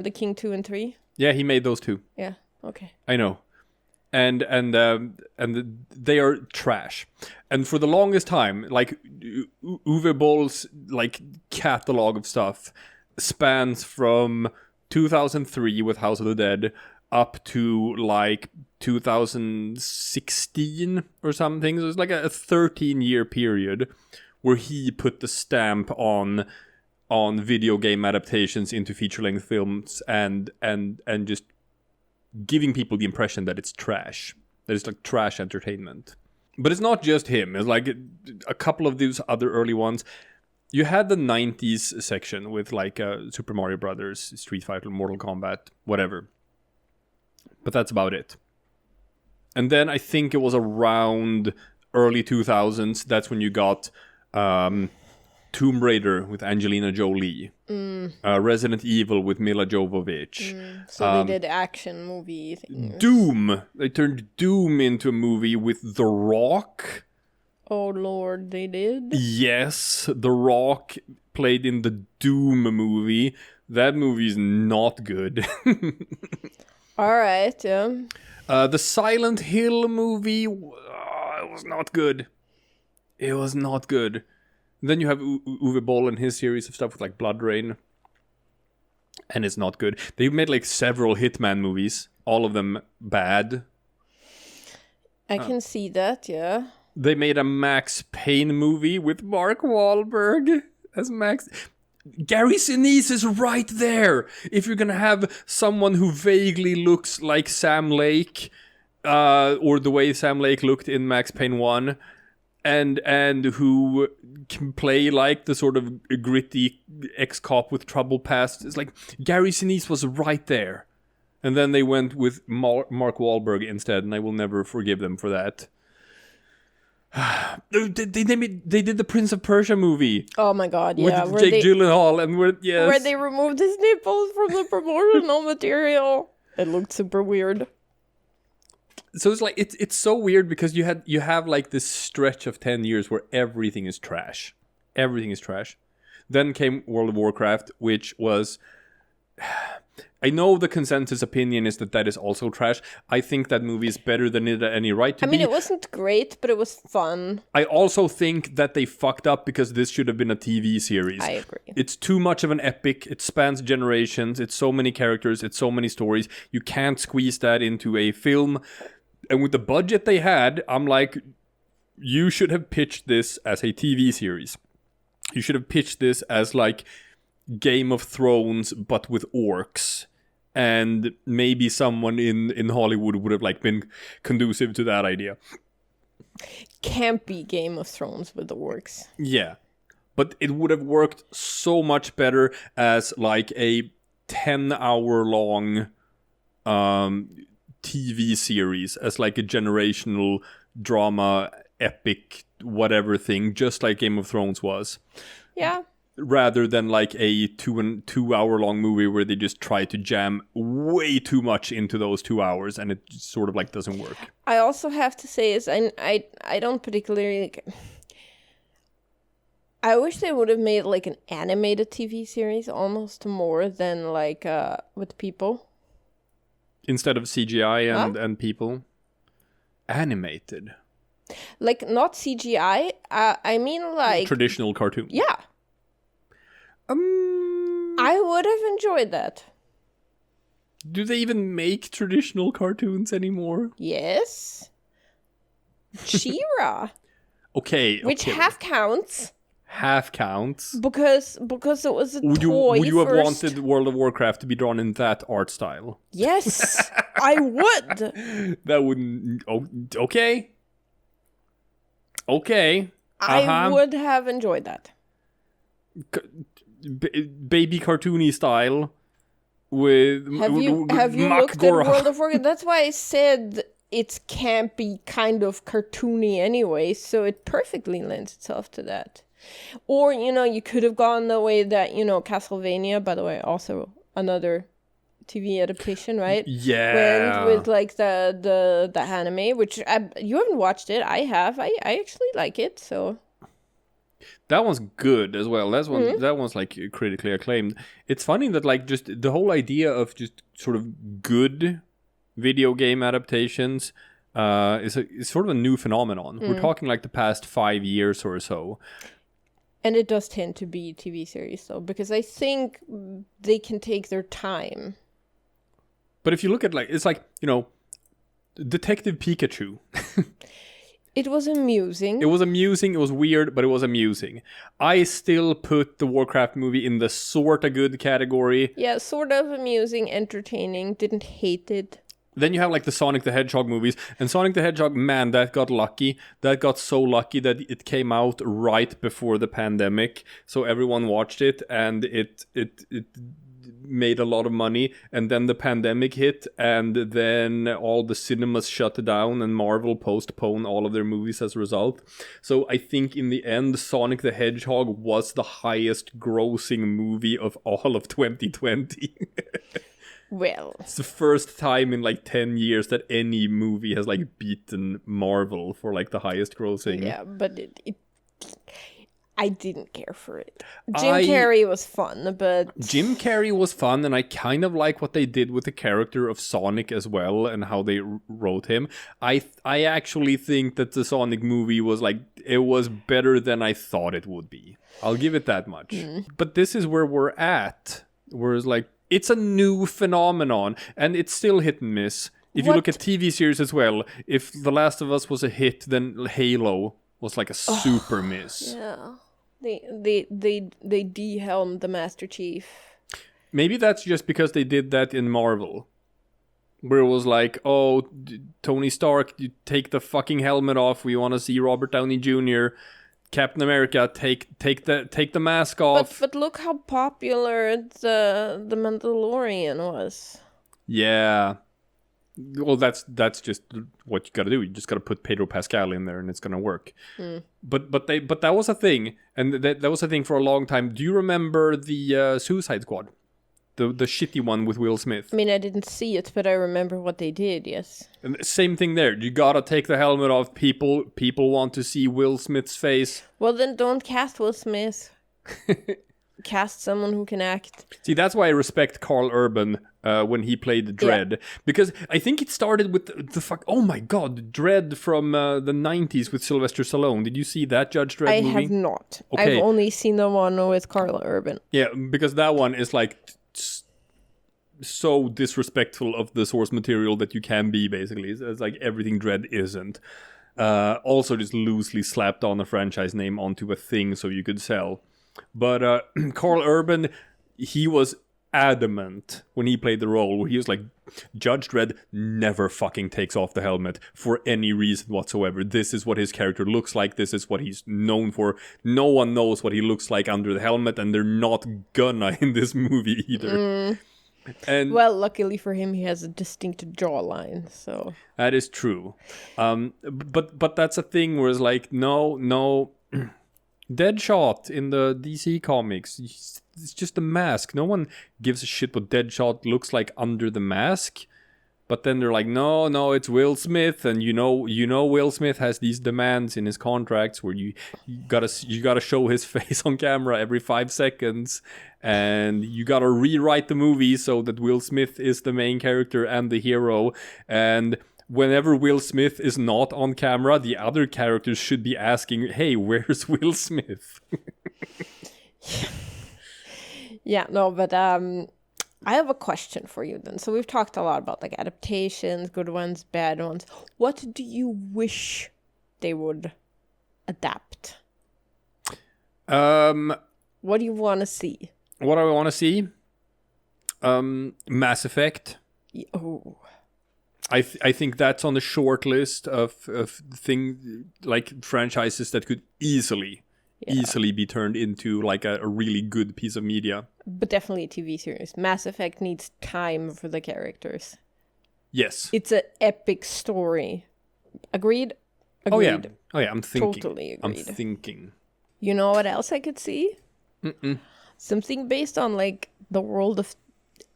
the King 2 and 3? Yeah, he made those 2. Yeah, okay. I know. And they are trash. And for the longest time, like Uwe Boll's like catalog of stuff spans from 2003 with House of the Dead up to like 2016 or something. So it's like a 13-year period where he put the stamp on video game adaptations into feature-length films and just giving people the impression that it's trash. That it's like trash entertainment. But it's not just him. It's like a couple of these other early ones. You had the 90s section with like Super Mario Brothers, Street Fighter, Mortal Kombat, whatever. But that's about it. And then I think it was around early 2000s. That's when you got Tomb Raider with Angelina Jolie. Resident Evil with Mila Jovovich. So they did action movie things. Doom. They turned Doom into a movie with The Rock. Oh Lord, they did? Yes, The Rock played in the Doom movie. That movie's not good. Alright, yeah. The Silent Hill movie, it was not good. It was not good. Then you have Uwe Boll and his series of stuff with like Blood Rain. And it's not good. They've made like several Hitman movies. All of them bad. I can see that, yeah. They made a Max Payne movie with Mark Wahlberg as Max. Gary Sinise is right there. If you're gonna have someone who vaguely looks like Sam Lake, or the way Sam Lake looked in Max Payne 1, and who can play like the sort of gritty ex-cop with troubled past, it's like Gary Sinise was right there. And then they went with Mark Wahlberg instead, and I will never forgive them for that. They did the Prince of Persia movie. Oh my god, yeah. With Jake Gyllenhaal and where they removed his nipples from the promotional material. It looked super weird. So it's like it's so weird because you have like this stretch of 10 years where everything is trash. Everything is trash. Then came World of Warcraft, which was I know the consensus opinion is that is also trash. I think that movie is better than it had any right to be. I mean, it wasn't great, but it was fun. I also think that they fucked up because this should have been a TV series. I agree. It's too much of an epic. It spans generations. It's so many characters. It's so many stories. You can't squeeze that into a film. And with the budget they had, I'm like, you should have pitched this as a TV series. You should have pitched this as like Game of Thrones, but with orcs. And maybe someone in Hollywood would have like been conducive to that idea. Can't be Game of Thrones with the orcs. Yeah. But it would have worked so much better as like a 10-hour long TV series, as like a generational drama, epic, whatever thing, just like Game of Thrones was. Yeah. Rather than like a 2 hour long movie where they just try to jam way too much into those 2 hours and it sort of like doesn't work. I also have to say is I don't particularly I wish they would have made like an animated TV series almost more than like with people. Instead of CGI and people. Animated. Like not CGI, I mean like traditional cartoon. Yeah. I would have enjoyed that. Do they even make traditional cartoons anymore? Yes. She-Ra. Okay. Which half counts. Half counts. Because it was a toy Would you have first. wanted World of Warcraft to be drawn in that art style? Yes, I would. That wouldn't... Okay. Okay. I would have enjoyed that. Baby cartoony style with have you looked at World of Warcraft? That's why I said it can't be kind of cartoony anyway, so it perfectly lends itself to that. Or you could have gone the way that Castlevania, by the way, also another TV adaptation, right? Yeah. Went with like the anime, which you haven't watched it. I have. I actually like it, so. That one's good as well. That one's like critically acclaimed. It's funny that like just the whole idea of just sort of good video game adaptations is sort of a new phenomenon. We're talking like the past 5 years or so. And it does tend to be TV series though, because I think they can take their time. But if you look at it's like, Detective Pikachu. It was amusing. It was amusing, it was weird, but it was amusing. I still put the Warcraft movie in the sort of good category. Yeah, sort of amusing, entertaining, didn't hate it. Then you have like the Sonic the Hedgehog movies, and Sonic the Hedgehog, man, that got lucky. That got so lucky that it came out right before the pandemic, so everyone watched it, and it made a lot of money. And then the pandemic hit, and then all the cinemas shut down, and Marvel postponed all of their movies as a result. So I think in the end, Sonic the Hedgehog was the highest grossing movie of all of 2020. Well, It's the first time in like 10 years that any movie has like beaten Marvel for like the highest grossing. yeah, but I didn't care for it. Jim Carrey was fun, but... Jim Carrey was fun, and I kind of like what they did with the character of Sonic as well, and how they wrote him. I actually think that the Sonic movie was like, it was better than I thought it would be. I'll give it that much. But this is where we're at, whereas like, it's a new phenomenon, and it's still hit and miss. If you look at TV series as well, if The Last of Us was a hit, then Halo was like a super miss. Yeah. They de-helmed the Master Chief. Maybe that's just because they did that in Marvel. Where it was like, oh, Tony Stark, you take the fucking helmet off, we want to see Robert Downey Jr., Captain America, take the mask off. But look how popular the Mandalorian was. Yeah. Well, that's just what you gotta do. You just gotta put Pedro Pascal in there, and it's gonna work. But that was a thing, and that was a thing for a long time. Do you remember the Suicide Squad, the shitty one with Will Smith? I mean, I didn't see it, but I remember what they did. Yes. And same thing there. You gotta take the helmet off. People want to see Will Smith's face. Well, then don't cast Will Smith. Cast someone who can act. See, that's why I respect Carl Urban when he played Dredd. Because I think it started with oh my god, Dredd from the 90s with Sylvester Stallone. Did you see that Judge Dredd movie? I have not. Okay. I've only seen the one with Carl Urban. Yeah, because that one is like so disrespectful of the source material that you can be, basically. It's like everything Dredd isn't. Also just loosely slapped on a franchise name onto a thing so you could sell. But Carl Urban, he was adamant when he played the role, where he was like, Judge Dredd never fucking takes off the helmet for any reason whatsoever. This is what his character looks like. This is what he's known for. No one knows what he looks like under the helmet, and they're not gonna in this movie either. And well, luckily for him, he has a distinct jawline, so... That is true. But that's a thing where it's like, no... Deadshot in the DC comics, it's just a mask. No one gives a shit what Deadshot looks like under the mask. But then they're like, no, it's Will Smith, and you know Will Smith has these demands in his contracts where you gotta show his face on camera every 5 seconds, and you gotta rewrite the movie so that Will Smith is the main character and the hero, and whenever Will Smith is not on camera, the other characters should be asking, hey, where's Will Smith? Yeah, no, but I have a question for you then. So we've talked a lot about like adaptations, good ones, bad ones. What do you wish they would adapt? What do you want to see? What do I want to see? Mass Effect. Oh. I think that's on the short list of thing like franchises that could easily be turned into like a really good piece of media. But definitely a TV series. Mass Effect needs time for the characters. Yes. It's an epic story. Agreed? Oh yeah. I'm thinking. Totally agreed. I'm thinking. You know what else I could see? Something based on like the world of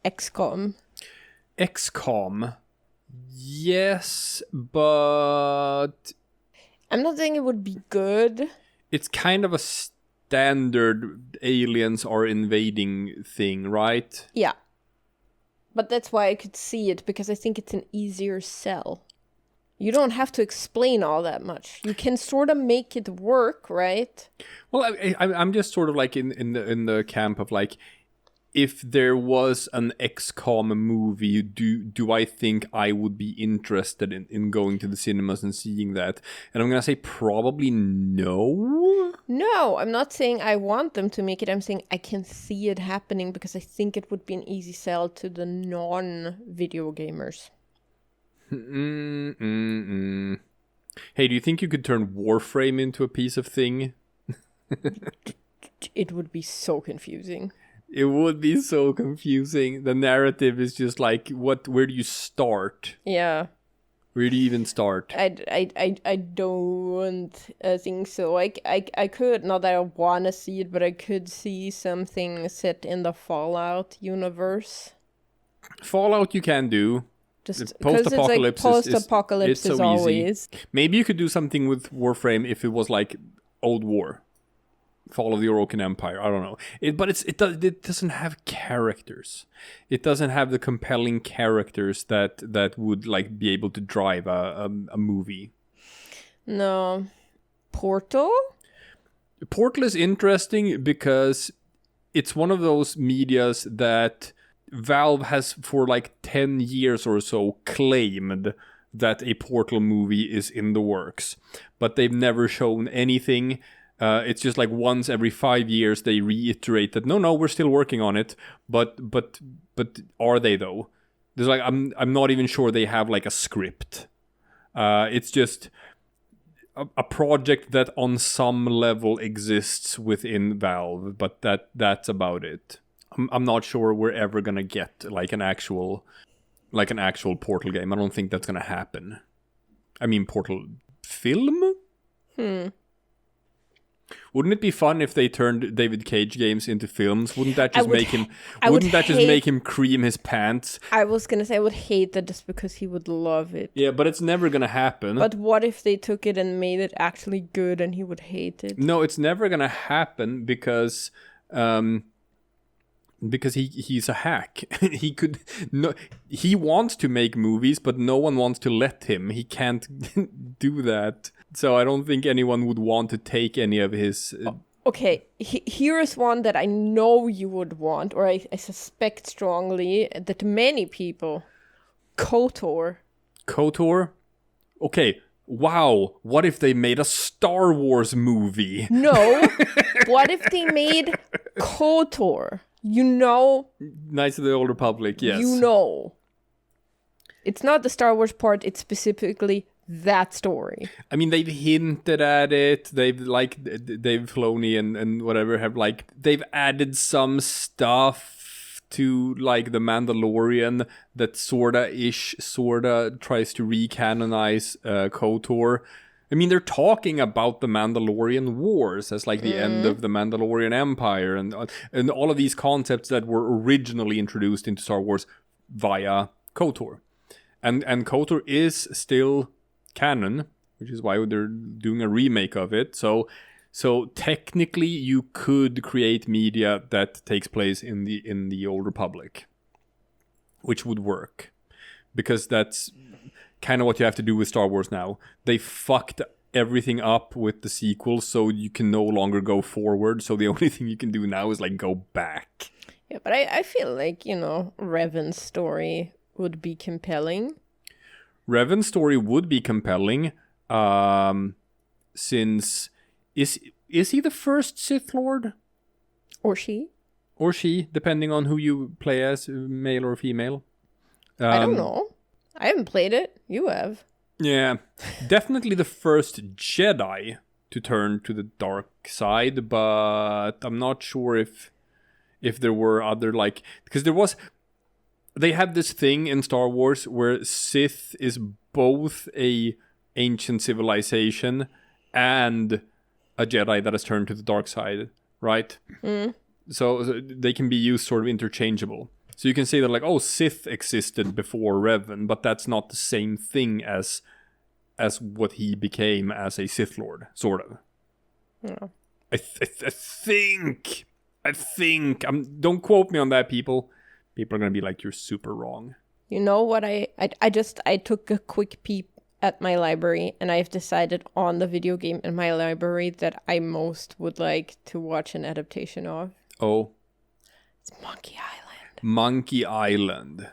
XCOM. XCOM. Yes, but I'm not saying it would be good. It's kind of a standard aliens are invading thing, right? Yeah. But that's why I could see it, because I think it's an easier sell. You don't have to explain all that much. You can sort of make it work, right? Well, I'm just sort of like in the camp of like, if there was an XCOM movie, do I think I would be interested in going to the cinemas and seeing that? And I'm gonna say probably no. No, I'm not saying I want them to make it. I'm saying I can see it happening because I think it would be an easy sell to the non-video gamers. Hey, do you think you could turn Warframe into a piece of thing? It would be so confusing. It would be so confusing. The narrative is just like, where do you start? Yeah. Where do you even start? I don't think so. I could, not that I want to see it, but I could see something set in the Fallout universe. Fallout you can do. Just post-apocalypse, post-apocalypse is so always. Easy. Maybe you could do something with Warframe if it was like Old War. Fall of the Orokin Empire. I don't know. It doesn't have characters. It doesn't have the compelling characters that would like be able to drive a movie. No. Portal is interesting because it's one of those medias that Valve has for like 10 years or so claimed that a Portal movie is in the works, but they've never shown anything. It's just like once every 5 years they reiterate that no, we're still working on it. But are they though? There's like I'm not even sure they have like a script. It's just a project that on some level exists within Valve, but that's about it. I'm not sure we're ever gonna get like an actual Portal game. I don't think that's gonna happen. I mean, Portal film? Wouldn't it be fun if they turned David Cage games into films? Wouldn't that just make him? Wouldn't that just make him cream his pants? I was gonna say I would hate that just because he would love it. Yeah, but it's never gonna happen. But what if they took it and made it actually good and he would hate it? No, it's never gonna happen because he's a hack. He wants to make movies, but no one wants to let him. He can't do that. So I don't think anyone would want to take any of his... Okay, here is one that I know you would want, or I suspect strongly that many people. KOTOR. KOTOR? Okay, wow. What if they made a Star Wars movie? No. What if they made KOTOR? You know... Knights of the Old Republic, yes. You know. It's not the Star Wars part, it's specifically that story. I mean, they've hinted at it. They've like Dave Filoni and whatever have like they've added some stuff to like the Mandalorian that sorta tries to recanonize KOTOR. I mean, they're talking about the Mandalorian Wars as like the end of the Mandalorian Empire and all of these concepts that were originally introduced into Star Wars via KOTOR. And KOTOR is still canon, which is why they're doing a remake of it. So technically you could create media that takes place in the Old Republic, which would work. Because that's kind of what you have to do with Star Wars now. They fucked everything up with the sequels, so you can no longer go forward. So the only thing you can do now is like go back. Yeah, but I feel like, Revan's story would be compelling. Revan's story would be compelling, since is he the first Sith Lord? Or she? Or she, depending on who you play as, male or female. I don't know. I haven't played it. You have. Yeah, definitely the first Jedi to turn to the dark side, but I'm not sure if there were other like because they have this thing in Star Wars where Sith is both a ancient civilization and a Jedi that has turned to the dark side, right? So they can be used sort of interchangeable. So you can say that like, oh, Sith existed before Revan, but that's not the same thing as what he became as a Sith Lord, sort of. Yeah. I think. Don't quote me on that, people. People are gonna be like, you're super wrong. You know what? I took a quick peep at my library, and I've decided on the video game in my library that I most would like to watch an adaptation of. Oh. It's Monkey Island. Monkey Island.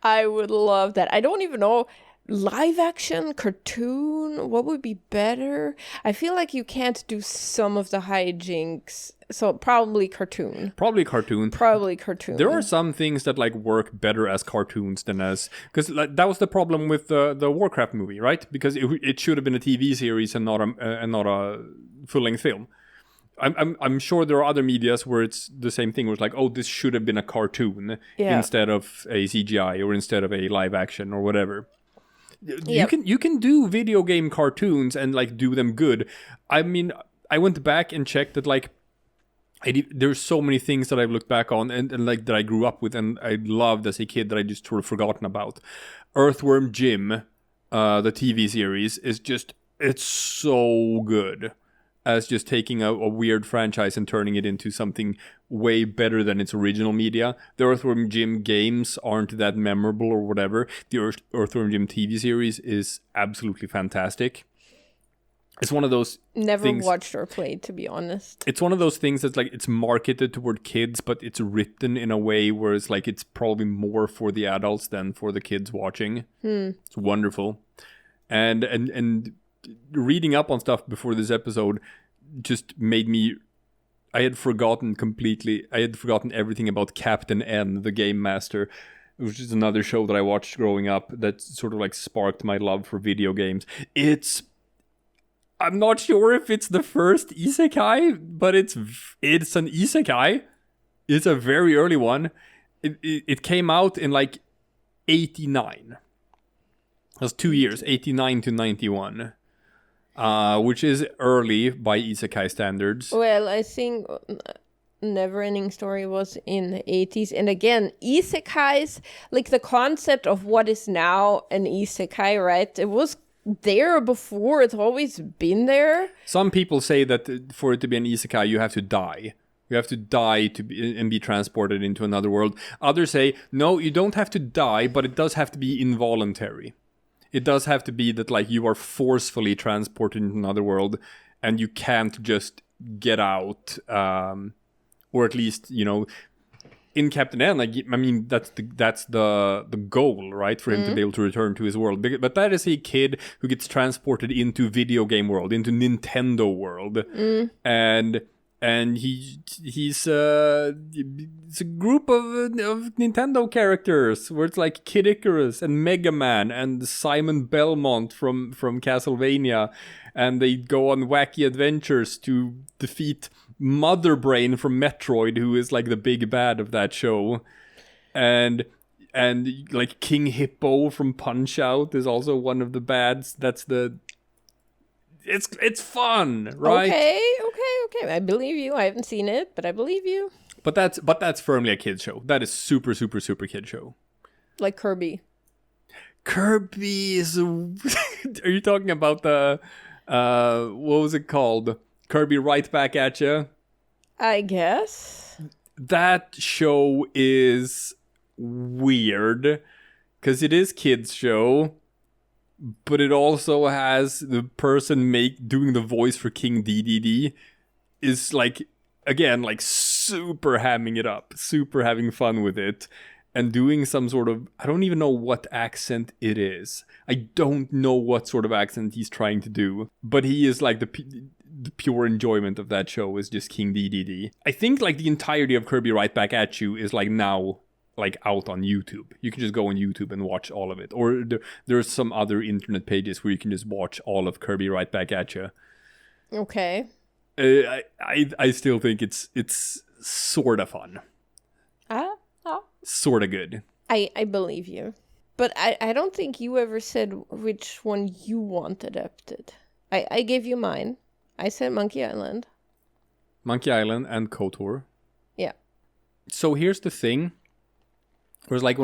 I would love that. I don't even know. Live action, cartoon, what would be better? I feel like you can't do some of the hijinks. So probably cartoon. Probably cartoon. There are some things that like work better as cartoons than as... Because like, that was the problem with the Warcraft movie, right? Because it should have been a TV series and not a full-length film. I'm sure there are other medias where it's the same thing, where it's like, oh, this should have been a cartoon instead of a CGI or instead of a live action or whatever. You can do video game cartoons and like do them good. I mean, I went back and checked that like there's so many things that I've looked back on and like that I grew up with and I loved as a kid that I just sort of forgotten about. Earthworm Jim, the TV series, is just, it's so good as just taking a weird franchise and turning it into something way better than its original media. The Earthworm Jim games aren't that memorable or whatever. The Earthworm Jim TV series is absolutely fantastic. It's one of those Never watched or played, to be honest. It's one of those things that's like, it's marketed toward kids, but it's written in a way where it's like, it's probably more for the adults than for the kids watching. It's wonderful. And reading up on stuff before this episode just made me... I had forgotten everything about Captain N, the Game Master, which is another show that I watched growing up that sort of like sparked my love for video games. I'm not sure if it's the first isekai, but it's an isekai. It's a very early one. It came out in like 89. That's 2 years, 89 to 91. Which is early by isekai standards. Well, I think Neverending Story was in the 80s. And again, isekais, like the concept of what is now an isekai, right? It was there before. It's always been there. Some people say that for it to be an isekai, you have to die. You have to die and be transported into another world. Others say, no, you don't have to die, but it does have to be involuntary. It does have to be that like you are forcefully transported into another world and you can't just get out. Or at least, you know, in Captain N, like, I mean, that's the goal, right? For him to be able to return to his world. But that is a kid who gets transported into video game world, into Nintendo world. And it's a group of Nintendo characters where it's like Kid Icarus and Mega Man and Simon Belmont from Castlevania, and they go on wacky adventures to defeat Mother Brain from Metroid, who is like the big bad of that show, and like King Hippo from Punch-Out is also one of the bads. It's fun, right? Okay. I believe you. I haven't seen it, but I believe you. But that's firmly a kid show. That is super, super, super kid show. Like Kirby. Kirby is... Are you talking about the... what was it called? Kirby Right Back at Ya? I guess. That show is weird. Because it is kids' show. But it also has the person doing the voice for King DDD is like, again, like super hamming it up, super having fun with it, and doing some sort of, I don't even know what accent it is. I don't know what sort of accent he's trying to do, but he is like the pure enjoyment of that show is just King DDD. I think like the entirety of Kirby Right Back at You is like now like out on YouTube. You can just go on YouTube and watch all of it. Or there's some other internet pages where you can just watch all of Kirby Right Back at You. Okay. I still think it's sort of fun. Sort of good. I believe you. But I don't think you ever said which one you want adapted. I gave you mine. I said Monkey Island. Monkey Island and KOTOR. Yeah. So here's the thing. Whereas like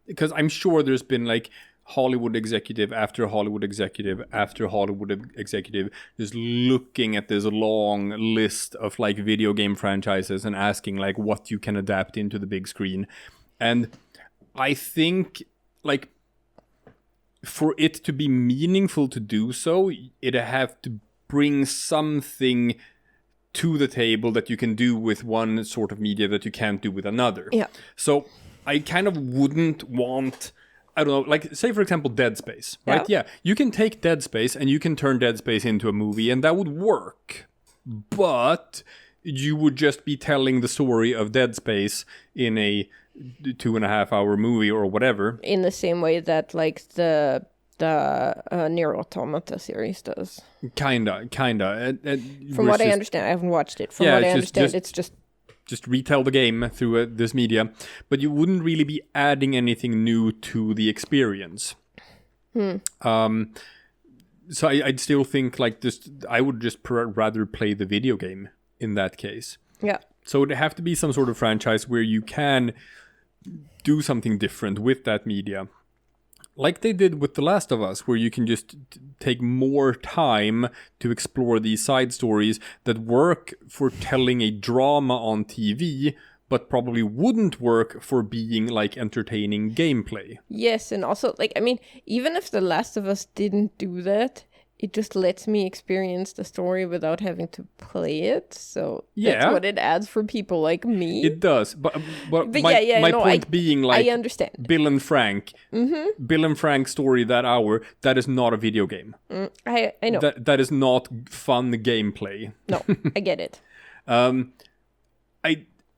because I'm sure there's been like Hollywood executive after Hollywood executive after Hollywood executive just looking at this long list of like video game franchises and asking like what you can adapt into the big screen. And I think like for it to be meaningful to do so, it'd have to bring something to the table that you can do with one sort of media that you can't do with another. Yeah. So I kind of wouldn't want, I don't know, like say for example Dead Space, right? Yeah, you can take Dead Space and you can turn Dead Space into a movie and that would work. But you would just be telling the story of Dead Space in a 2.5 hour movie or whatever. In the same way that like the Nier Automata series does. Kinda. From what I understand, I haven't watched it. From what I understand, it's just retell the game through this media, but you wouldn't really be adding anything new to the experience. So I'd still think like this. I would just rather play the video game in that case. Yeah. So it'd have to be some sort of franchise where you can do something different with that media. Like they did with The Last of Us, where you can just take more time to explore these side stories that work for telling a drama on TV, but probably wouldn't work for being like entertaining gameplay. Yes, and also, like, I mean, even if The Last of Us didn't do that, it just lets me experience the story without having to play it. So that's what it adds for people like me. It does. But my point being, like, I understand. Bill and Frank. Mm-hmm. Bill and Frank's story that hour, that is not a video game. I know. That is not fun gameplay. No, I get it.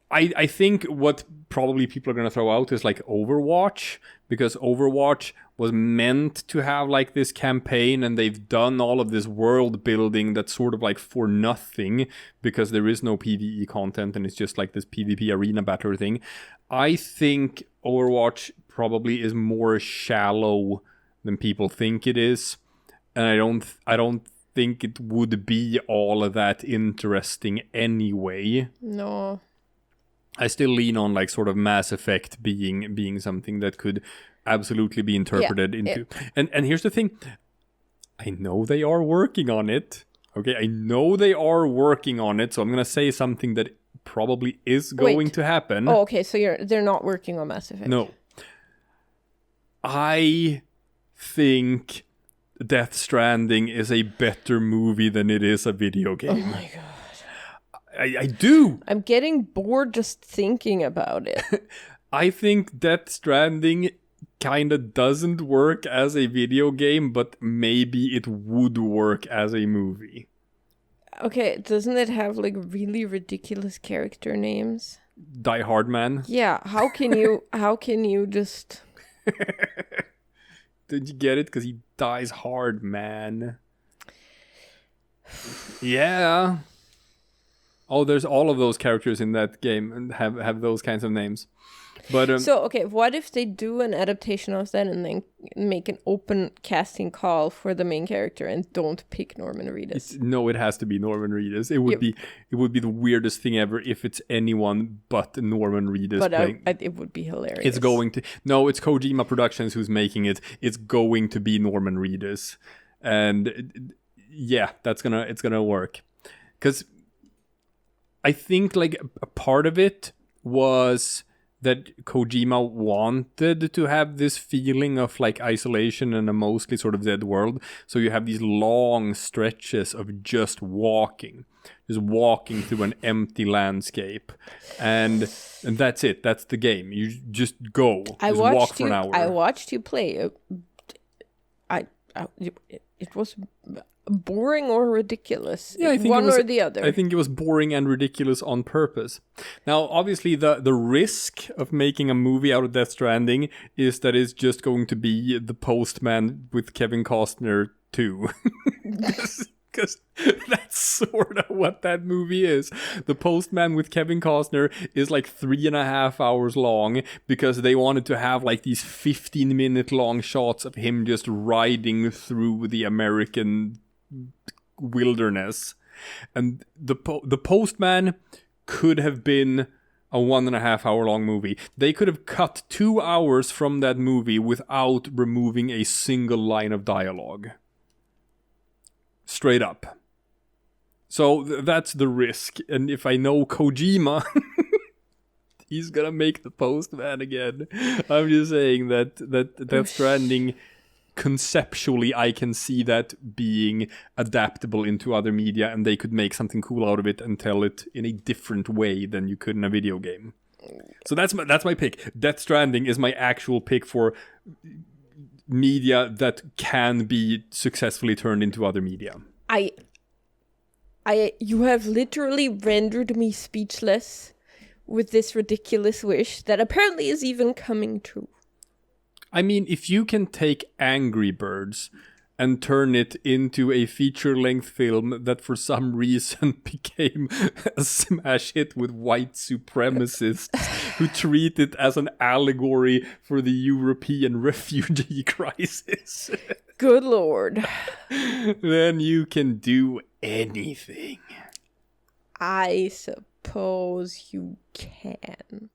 I think what probably people are going to throw out is like Overwatch, because Overwatch was meant to have like this campaign and they've done all of this world building that's sort of like for nothing because there is no PvE content and it's just like this PvP arena battler thing. I think Overwatch probably is more shallow than people think it is, and I don't think it would be all of that interesting anyway. No. I still lean on like sort of Mass Effect being something that could absolutely be interpreted into. And here's the thing. I know they are working on it. Okay, I know they are working on it, so I'm going to say something that probably is going to happen. Oh, okay, so they're not working on Mass Effect. No. I think Death Stranding is a better movie than it is a video game. Oh my god. I do. I'm getting bored just thinking about it. I think Death Stranding kind of doesn't work as a video game, but maybe it would work as a movie. Okay, doesn't it have like really ridiculous character names? Die Hard Man? Yeah, how can you just... Did you get it? Because he dies hard, man. Yeah. Oh, there's all of those characters in that game and have those kinds of names. But so, okay, what if they do an adaptation of that and then make an open casting call for the main character and don't pick Norman Reedus? No, it has to be Norman Reedus. It would be the weirdest thing ever if it's anyone but Norman Reedus. But it would be hilarious. It's Kojima Productions who's making it. It's going to be Norman Reedus, and yeah, it's gonna work. Because I think like a part of it was that Kojima wanted to have this feeling of like isolation and a mostly sort of dead world. So you have these long stretches of just walking through an empty landscape, and that's it. That's the game. You just go. Walk for an hour. I watched you play. It was boring or ridiculous. Yeah, I think one or the other. I think it was boring and ridiculous on purpose. Now, obviously, the risk of making a movie out of Death Stranding is that it's just going to be The Postman with Kevin Costner 2. Because that's sort of what that movie is. The Postman with Kevin Costner is like 3.5 hours long because they wanted to have like these 15-minute long shots of him just riding through the American wilderness. And the Postman could have been a 1.5 hour long movie. They could have cut 2 hours from that movie without removing a single line of dialogue. Straight up. So that's the risk. And if I know Kojima, he's gonna make The Postman again. I'm just saying that Stranding conceptually I can see that being adaptable into other media, and they could make something cool out of it and tell it in a different way than you could in a video game. So that's my pick. Death Stranding is my actual pick for media that can be successfully turned into other media. You have literally rendered me speechless with this ridiculous wish that apparently is even coming true. I mean, if you can take Angry Birds and turn it into a feature-length film that for some reason became a smash hit with white supremacists who treat it as an allegory for the European refugee crisis. Good Lord. Then you can do anything. I suppose you can.